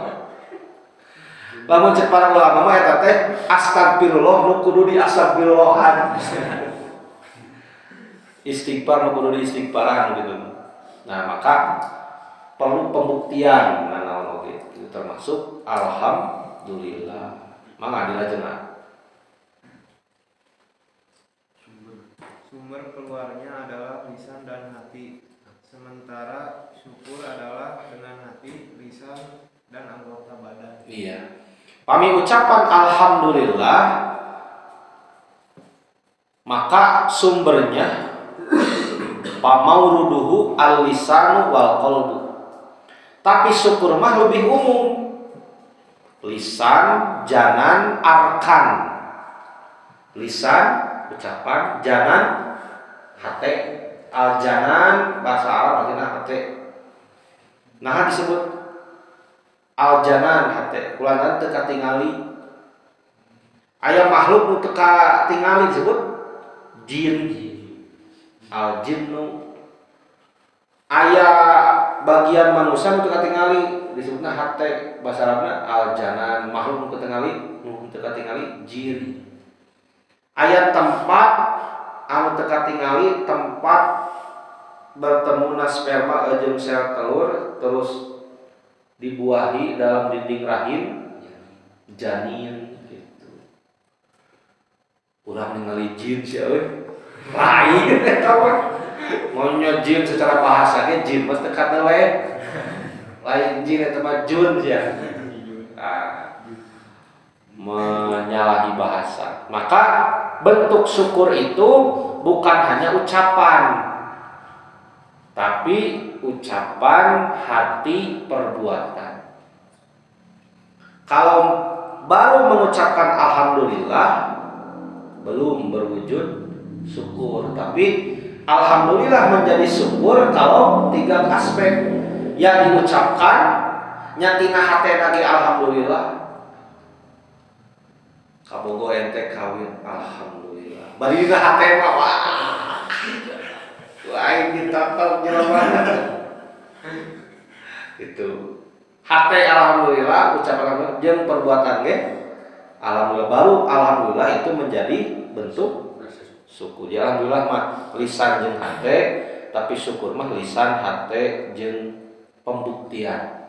Lamun cek para ulama mah eta teh astagfirullah nu kudu di astagfirullahan. Istighfar nu kudu di istighfaran gitu. Nah, maka perlu pembuktian naon oge. Itu termasuk alhamdulillah. Mangga dilajengan. Sumber keluarnya adalah lisan dan hati. Sementara syukur adalah dengan hati, lisan dan anggota badan. Iya. Pami ucapan alhamdulillah maka sumbernya pamauruduhu al-lisanu wal qalbu. Tapi syukur mah lebih umum. Lisan, janan, arkan. Lisan, ucapan, janan hate. Al-janan bahasa Arab artinya hate. Nah disebut al-janan hate. Kulantan teu katingali. Aya makhluk nu teu katingali disebut jin. Al-jinnu. Aya bagian manusia nu teu katingali disebutna hate. Bahasa Arabna al-janan, makhluk nu teu katingali jin. Aya tempat anu teu katingali, tempat bertemuna sperma jeung sel telur terus dibuahi dalam dinding rahim janin gitu. Urang ningali jin sia euy. Lain eta mah. Monya jin secara bahasa ge jin mah teu kadeleh. Lain jin eta mah jun sia. Menyalahi bahasa. Maka bentuk syukur itu bukan hanya ucapan, tapi ucapan, hati, perbuatan. Kalau baru mengucapkan alhamdulillah belum berwujud syukur, tapi alhamdulillah menjadi syukur kalau 3 aspek yang diucapkan nyatina hatena ge alhamdulillah. Kabogo ente kawin alhamdulillah. Bari dina hatena wah. Lain ditantang jelema. Itu. Hate alhamdulillah, ucapan alhamdulillah jeung perbuatan ge alhamdulillah, baru alhamdulillah itu menjadi bentuk syukur. Ya alhamdulillah mah lisan jeung hate, tapi syukur mah lisan, hate jeung pembuktian.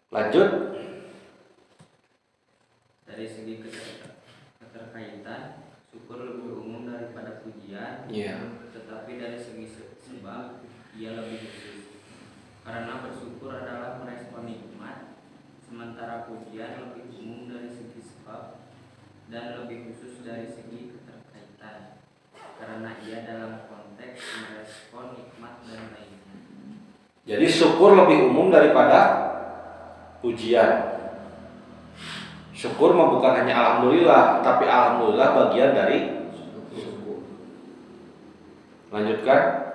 Lanjut. Dari segi keterkaitan, syukur lebih umum daripada pujian. Tetapi dari segi sebab ia lebih khusus. Karena bersyukur adalah merespon nikmat, sementara pujian lebih umum dari segi sebab dan lebih khusus dari segi keterkaitan. Karena ia dalam konteks merespon nikmat dan lainnya. Jadi syukur lebih umum daripada pujian. Syukur mah bukan hanya alhamdulillah, tapi alhamdulillah bagian dari syukur. Lanjutkan.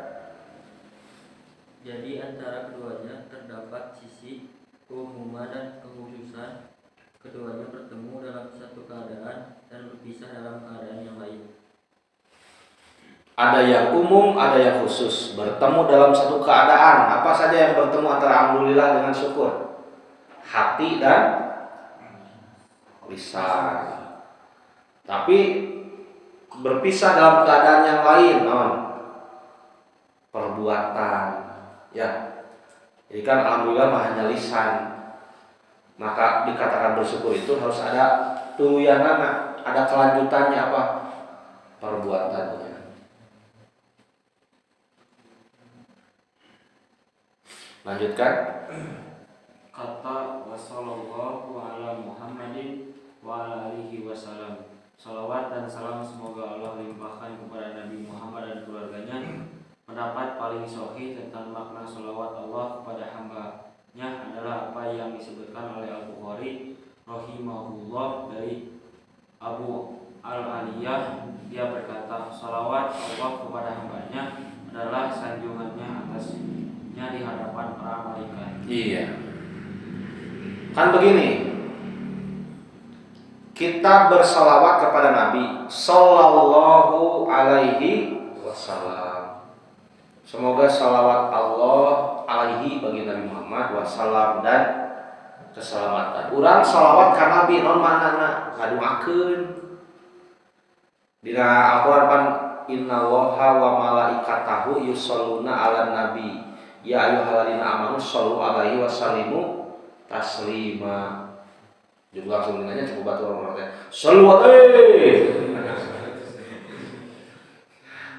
Jadi antara keduanya terdapat sisi keumuman dan kekhususan. Keduanya bertemu dalam satu keadaan dan berpisah dalam keadaan yang lain. Ada yang umum, ada yang khusus. Bertemu dalam satu keadaan. Apa saja yang bertemu antara alhamdulillah dengan syukur? Hati dan lisan. Tapi berpisah dalam keadaan yang lain, perbuatan. Ya. Jadi kan alhamdulillah mah hanya lisan. Maka dikatakan bersyukur itu harus ada tuluyanana, ada kelanjutannya apa? Perbuatannya. Lanjutkan. Kata wassallallahu ala Muhammadin wa ala alihi wasallam. Salawat dan salam semoga Allah limpahkan kepada Nabi Muhammad dan keluarganya. Pendapat paling sahih tentang makna salawat Allah kepada hamba-Nya adalah apa yang disebutkan oleh Al-Bukhari rahimahullah dari Abu Al-Aliyah. Dia berkata, salawat Allah kepada hamba-Nya adalah sanjungannya atasnya di hadapan para malaikat. Iya. Kan begini, kita bersalawat kepada Nabi Sallallahu Alaihi Wasallam. Semoga salawat Allah alaihi bagi Nabi Muhammad wasallam dan keselamatan. Urang salawat ka Nabi non manana ngaduakeun. Dina Al-Qur'an pan innallaha wa malaikatahu yusholluna 'alan nabi. Ya ayyuhalladzina amanu shollu 'alaihi wa sallimu taslima. Juga langsung nanya cukup batu orang-orang shollu 'alaihi.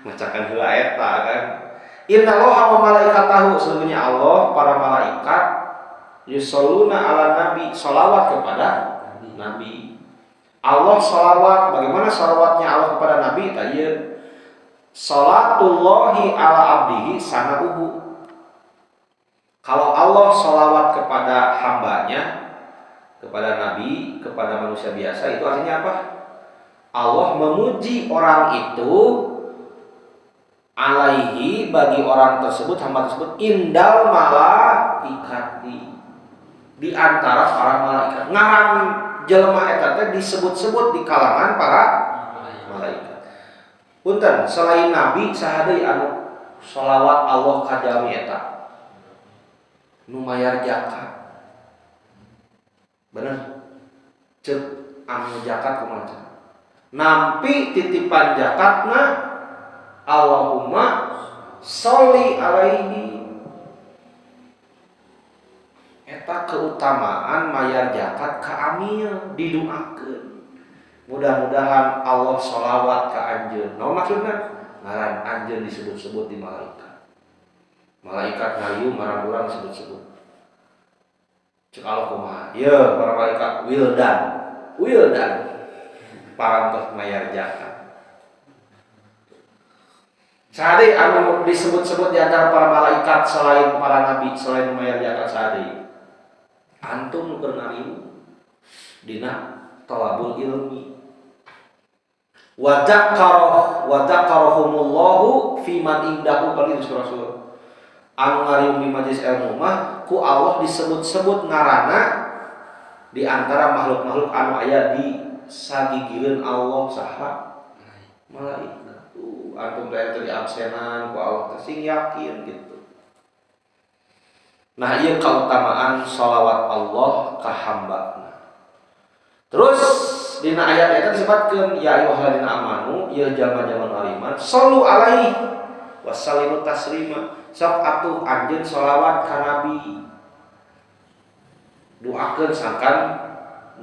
Macakan heula eta kan. Innallaha wa malaikatahu, sesungguhnya Allah para malaikat yusholluna 'alan nabi, sholawat kepada Nabi. Allah sholawat, bagaimana sholawatnya Allah kepada Nabi? Tayyiun sholatullahi ala abdihi sana'uhu. Kalau Allah sholawat kepada hambanya, kepada Nabi, kepada manusia biasa, itu artinya apa? Allah memuji orang itu alaihi bagi orang tersebut, hamba tersebut, indal malaikati, di antara para malaikat. Ngaran jelema eta teh disebut-sebut di kalangan para malaikat. Punten, selain nabi saha deui anu sholawat Allah ka jalmi eta? Nu mayar zakat. Bener? Ceuk anu zakat kumaha? Nampi titipan zakatna Allahumma sholli alaihi. Eta keutamaan mayar zakat ka amil didoakeun. Mudah-mudahan Allah sholawat ka anjeun. Naon maksudna? Ngaran anjeun disebut-sebut di malaikat. Malaikat ngayu marang urang disebut-sebut. Cek Allah kumaha? Ye para malaikat wildan parantos mayar zakat. Sade anu disebut-sebut di antara para malaikat selain para nabi, selain mayar zakat sade. Antum keur ngariu dina talabul ilmi. Wa dzakarahumullahu fi man indahu kali Rasul. Anu ngariung di majelis ilmu mah ku Allah disebut-sebut ngaranna di antara makhluk-makhluk anu aya di sagigireun Allah saha malaikat. Antum teh di absenan ku Allah teh sing yakin gitu. Nah, ieu kautamaan shalawat Allah ka hambana. Terus dina ayat eta disebutkeun ya ayyuhalladzina amanu ya jalma-jalma ariman shallu alaihi wasallimu taslima. Sok atuh anjeun sholawat ka nabi. Doakeun sangkan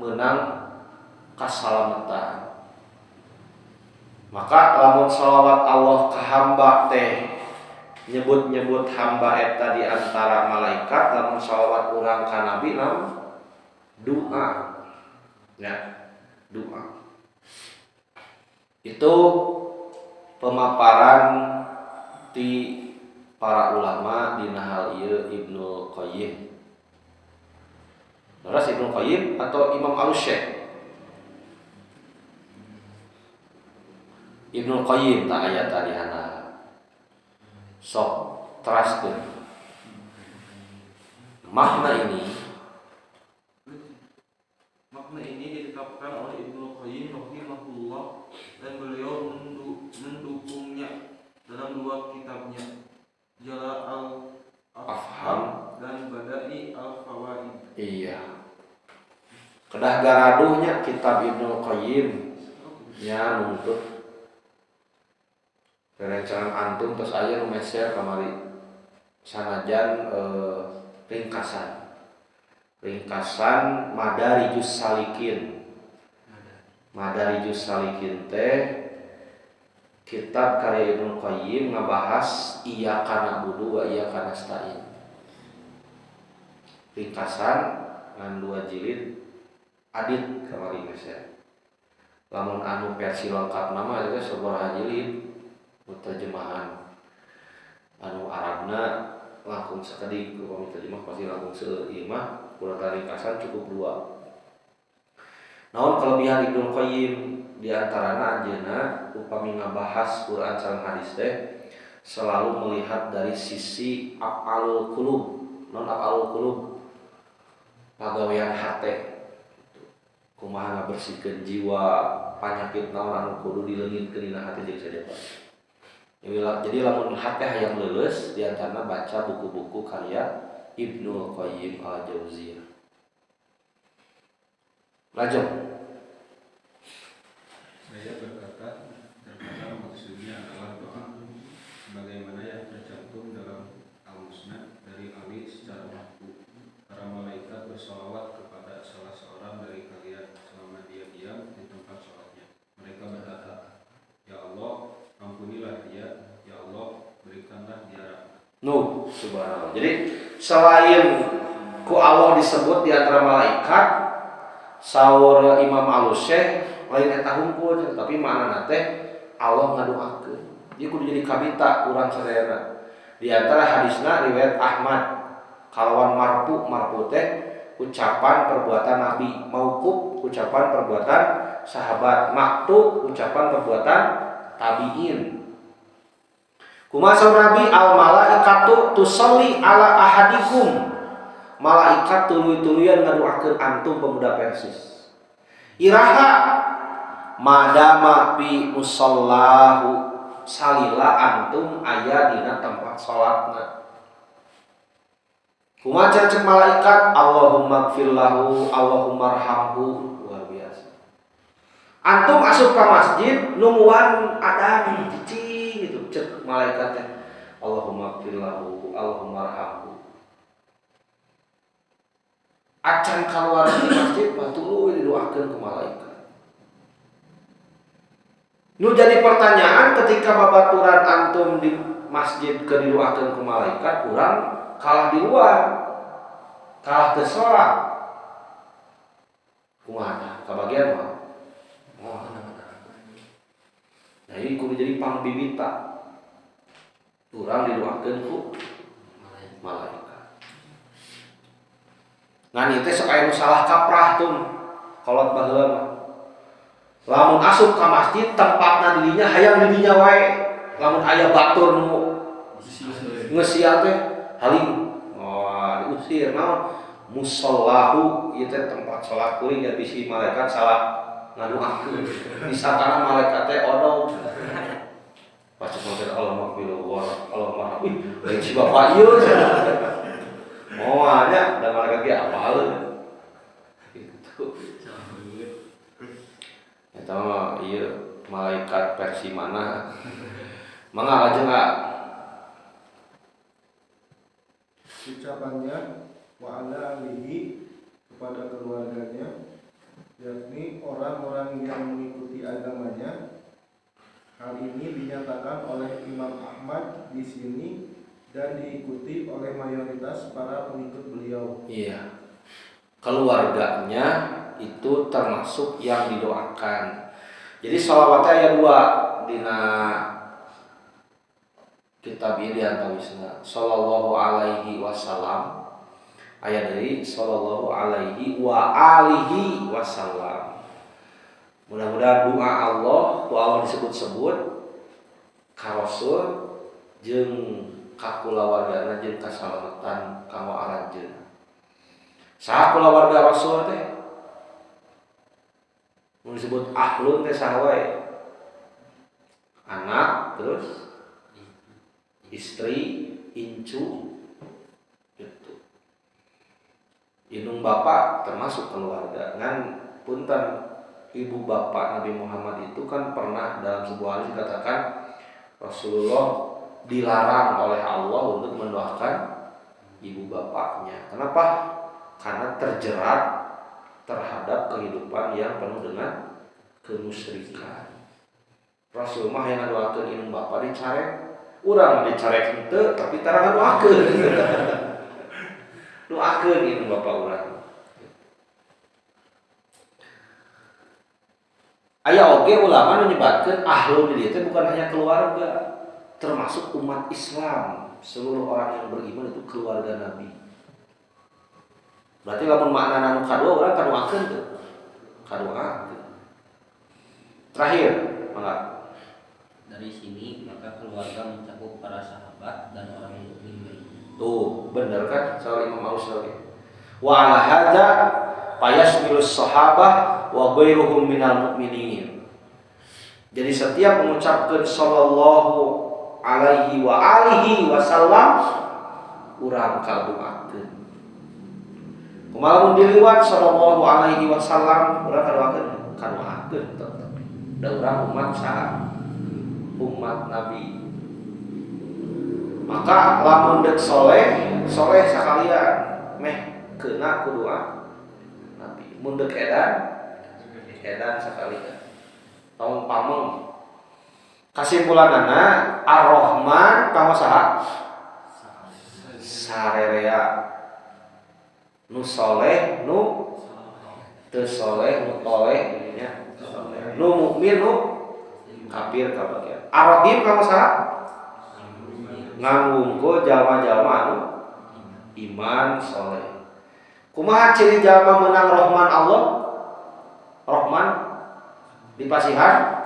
meunang kasalamatan. Maka lamun sholawat Allah ka hamba teh nyebut-nyebut hamba eta di antara malaikat, lamun sholawat urang ka nabi naon? Doa. Ya, doa. Itu pemaparan di para ulama dina hal ieu Ibnu Qayyim. Terus Ibnu Qayyim atau Imam Al-Syekh? Ibnu Qayyim ta aya tadi hana. Sok teraskeun. Makna ini ditetapkan oleh Ibnu Qayyim rahimahullah dan beliau mendukungnya dalam dua kitabnya, Jala al-Afham dan Bada'i al-Fawaid. Iya. Kedah garaduhnya kitab Ibnu Qayyim nya nuntut rerencangan antum terus aya nu meser kamari sanajan ringkasan Madarijus Salikin. Madarijus Salikin teh kitab karya Ibnu Qayyim ngabahas iyyaka na'budu wa iyyaka nasta'in. Ringkasan ngan 2 jilid adit kamari meser. Lamun anu versi lengkap nama juga sabaraha jilid terjemahan anu Arabna langkung sakadi ku pami terjemah pasti langkung seueur mah kurang ringkasan cukup 2. Naon kelebihan Ibnu Qayyim di antarana anjeunna upami ngabahas Quran sareng hadis teh selalu melihat dari sisi af'alul qulub. Non af'alul qulub pagawean hate. Kumaha ngabersihkeun jiwa, panyakit naon anu kudu dileungitkeun dina hati jeung saja Pak. Jadi lamun hate hayang leuleus di antarana baca buku-buku karya Ibnu Qayyim al-Jauziyah. Lanjut. Saya berkata, terkadang maksudnya adalah doa sebagaimana yang tercantum dalam Al-Musnad dari Ali secara mahfuz. Para malaikat bersolawat kepada salah seorang dari kalian selama dia diam di tempat sholatnya. Mereka berkata, Ya Allah, ampunilah dia, Ya Allah, berikanlah dia rahmat. Subhanallah. Jadi selain ku Allah disebut di antara malaikat, saur Imam Al-Syekh lain eta hungkul, tapi maknana teh Allah ngadoakeun. Dia kudu jadi kabita urang sadayana. Di antara hadisna riwayat Ahmad kalawan marfu teh ucapan perbuatan Nabi, mauquf ucapan perbuatan sahabat, maktub ucapan perbuatan tabi'in. Kumaha Nabi, al malaikatu tusalli ala ahadikum, malaikat tuluy-tuluyan ngadoakeun antum pemuda Persis. Iraha madama fi musallahu, salila antum aya dina tempat salatna. Kumaha cek malaikat, Allahumma gfir lahu, Allahumma arhamhu. Luar biasa. Antum asup ka masjid nungguan adzan cicing gitu, cek malaikatnya Allahumma gfir lahu, Allahumma arhamhu. Acan keluar di masjid mah tuluy didoakeun ku malaikat. Nu jadi pertanyaan ketika babaturan antum di masjid keur didoakeun ku malaikat, urang kalah di luar, kalah teu salat. Kumaha? Kabagian mah. Nah ini kudu jadi pangbibita. Urang didoakeun ku malaikat. Ngan ieu teh sok aya nu salah kaprah tuh kolot baheula mah. Lamun asup ka masjid tempatna di dinya hayang di dinya wae. Lamun aya batur nu ngeusian teh halim, diusir. Naon musallahu, ieu teh tempat salat kuring ya bisi malaikat salah ngadoakeun. Disangkana malaikat teh odong. Baca sampai Allahumma billah, Allahumma ih, lain si bapak ieu. Moalnya da malaikat ge apal. Gitu. Eta mah ieu malaikat versi mana? Mangga aja enggak ucapannya wa ala alihi kepada keluarganya, yakni orang-orang yang mengikuti agamanya. Hal ini dinyatakan oleh Imam Ahmad di sini dan diikuti oleh mayoritas para pengikut beliau. Iya. Keluarganya itu termasuk yang didoakan. Jadi shalawatnya aya 2 dina kitab ini antawisna. Sallallahu alaihi wasallam aya deui sallallahu alaihi wa alihi wasallam. Mudah-mudahan doa Allah, doa Allah disebut-sebut ka Rasul jeung ka kulawargana jeung kasalamatan kanggo aranjeun. Saha kulawarga Rasul teh? Mun disebut ahlun teh saha wae? Anak, terus istri, incu, gitu. Indung bapak termasuk keluarga. Ngan punten ibu bapak Nabi Muhammad itu kan pernah dalam sebuah hadis dikatakan Rasulullah dilarang oleh Allah untuk mendoakan ibu bapaknya. Kenapa? Karena terjerat terhadap kehidupan yang penuh dengan kemusyrikan. Rasulullah yang ngadoakeun indung bapak dicarek, urang dicarek henteu tapi tara ngadoakeun. Doakeun indung bapak urang. Aya oge ulama menyebutkan ahlul di dieu bukan hanya keluarga, termasuk umat Islam. Seluruh orang yang beriman itu keluarga Nabi. Berarti lamun makna nu kadua urang kadoakeun teu? Kadoakeun. Terakhir, mangga. Dari sini maka keluarga mencakup para sahabat dan orang mukmin. Tuh, bener kan? Soal Imam Al-Ghazali. Wa ala hadza fayashmilus sahabah wa ghairuhum minal mu'minin. Jadi setiap mengucapkan sallallahu alaihi wa alihi wasallam urang kadoakeun. Kumaha mun diliwat sallallahu alaihi wasallam urang kadoakeun tetep. Da urang umat saha? Umat Nabi. Maka lamun dek soleh sakalian meh keuna ku doa Nabi. Mun dek edan sakalian. Tong pameng. Kasimpulanana Ar-Rahman kanggo saha? Sarerea. Nu soleh, nu teu soleh, nu toleh nya. Nu mukmin, nu kafir kabagian. Ar-Rahim kanggo saha? Ngangungku jalma-jalma anu iman soleh. Kumaha ciri jalma menang rahman Allah? Rahman dipasihan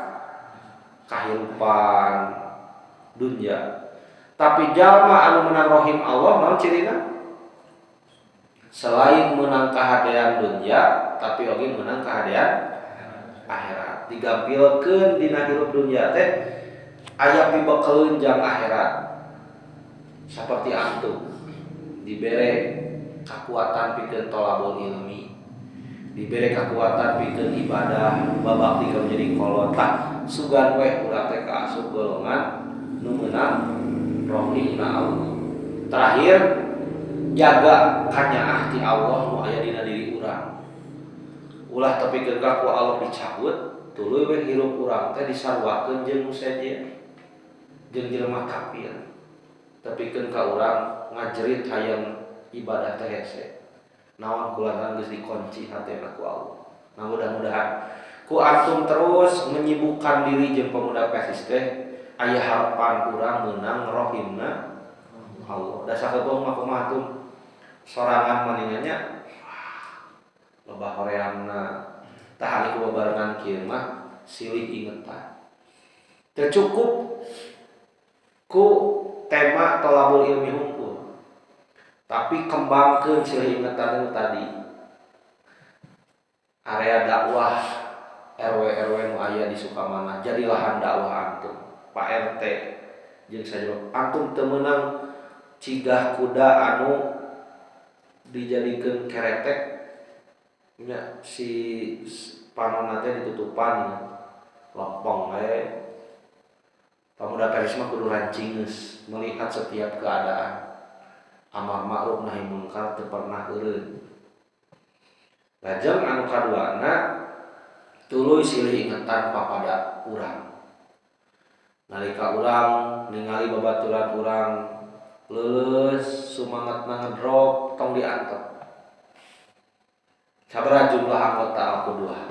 kahirupan dunya. Tapi jalma anu menang rahim Allah naon cirina? Selain menang kahadean dunya, tapi oge menang kahadean akhirat. Digampilkeun dina hirup dunya teh aya pibekeleun jang akhirat. Seperti antum dibere kekuatan pikeun thalabul ilmi, dibere kekuatan pikeun ibadah, babakti ka menjadi kolot. Tah sugan we urang teh kaasup golongan nu meunang rohimna Allah. Terakhir jaga kanyaah ti Allah nu aya dina diri urang. Ulah tepikeun ka ku Allah dicabut, tuluy we hirup urang teh disarwakeun jeung nu seje jeung jelema kafir. Tepikeun ka urang ngajerit hayang ibadah teh hese. Naon kulantaran geus dikunci hatena ku Allah. Nah mudah-mudahan ku antum terus menyibukkan diri jeung pemuda persis teh aya harapan urang meunang rohimna Allah. Da sakeung mah kumaha atuh sorangan maningannya loba horeamna tah ari ku babarengan kieu mah silih ingetan. Teu cukup ku tema thalabul ilmi hungkul, tapi kembangkeun silih ingetan tadi. Area dakwah RW nu aya di Sukamana jadi lahan dakwah antum. Pak RT jeung saja antum teu meunang cigah kuda anu dijadikeun keretek nya si panonna teh ditutupan lompong we. Pemuda karisma kudu rancingeus melihat setiap keadaan. Amar ma'ruf nahi munkar teu pernah eureun. Lajeng anu kaduana tuluy silih ingetan papada urang. Nalika urang ningali babaturan urang leuleus sumangetna ngedrop tong diantep. Sabaraha jumlah anggota Al-Qudwah?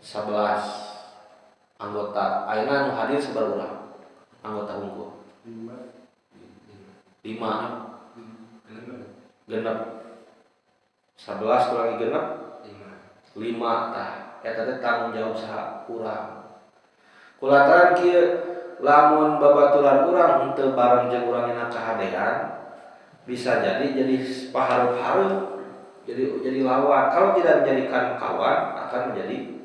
11 anggota. Ayeuna anu hadir sabaraha urang? Anggota hungkul. 5. Genep. 11 kurangi genep 5 tah. Eta teh tanggung jawab saha urang. Kulantaran kieu lamun babaturan urang henteu bareng jeung urang dina kahadean bisa jadi paharup-harup jadi lawan. Kalau tidak menjadikan kawan akan menjadi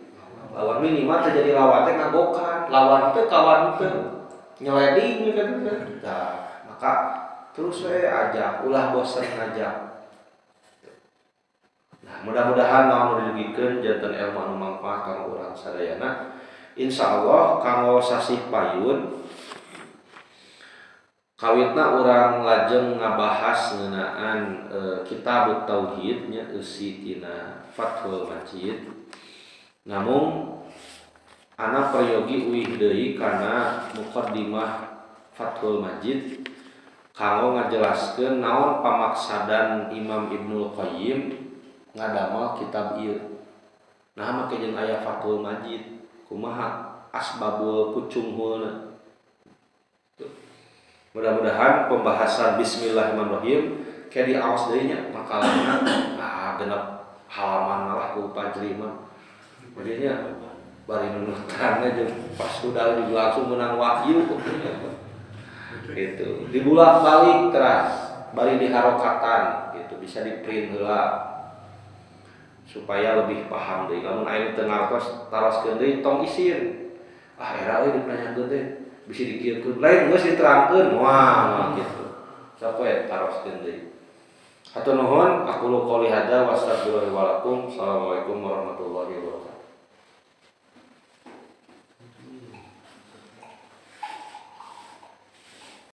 lawan. Minimal terjadi lawan teh ngagokan, lawan teh kawan teh nyeleding kan. Nah, maka terus we ajak ulah bosen ngajak. Nah, mudah-mudahan naon dirugikeun janten ilmu anu mangpaat kanggo urang sadayana. Insyaallah kanggo sasih payun kawitna urang lajeng ngabahas ngeunaan kitab tauhid nya eusi tina Fathul Majid. Namun ana prayogi uih deui kana muqaddimah Fathul Majid kanggo ngajelaskeun naon pamaksadan Imam Ibnul Qayyim ngadamel kitab ieu. Nah make jeung aya Fathul Majid kumaha asbabul kucunghulna. Mudah-mudahan pembahasan bismillahirrahmanirrahim kayak diaos deui nya makalahna genep halaman malah ku Fajri mah. Jadinya bari nunutanna jeung pas sudah langsung menang wahyu. Gitu. Dibulak-balik teras, bari diharokatan gitu, bisa di-print heula supaya lebih paham deui. Lamun aya teu ngartos taroskeun deui tong isin. Era euy dipanyakeun teh bisa dikieukeun. Lain geus diterangkeun. Wah, gitu. Sok we taroskeun deui. Hatur nuhun, aku qouli hadza wa astaghfirullahi wa lakum. Assalamualaikum warahmatullahi wabarakatuh.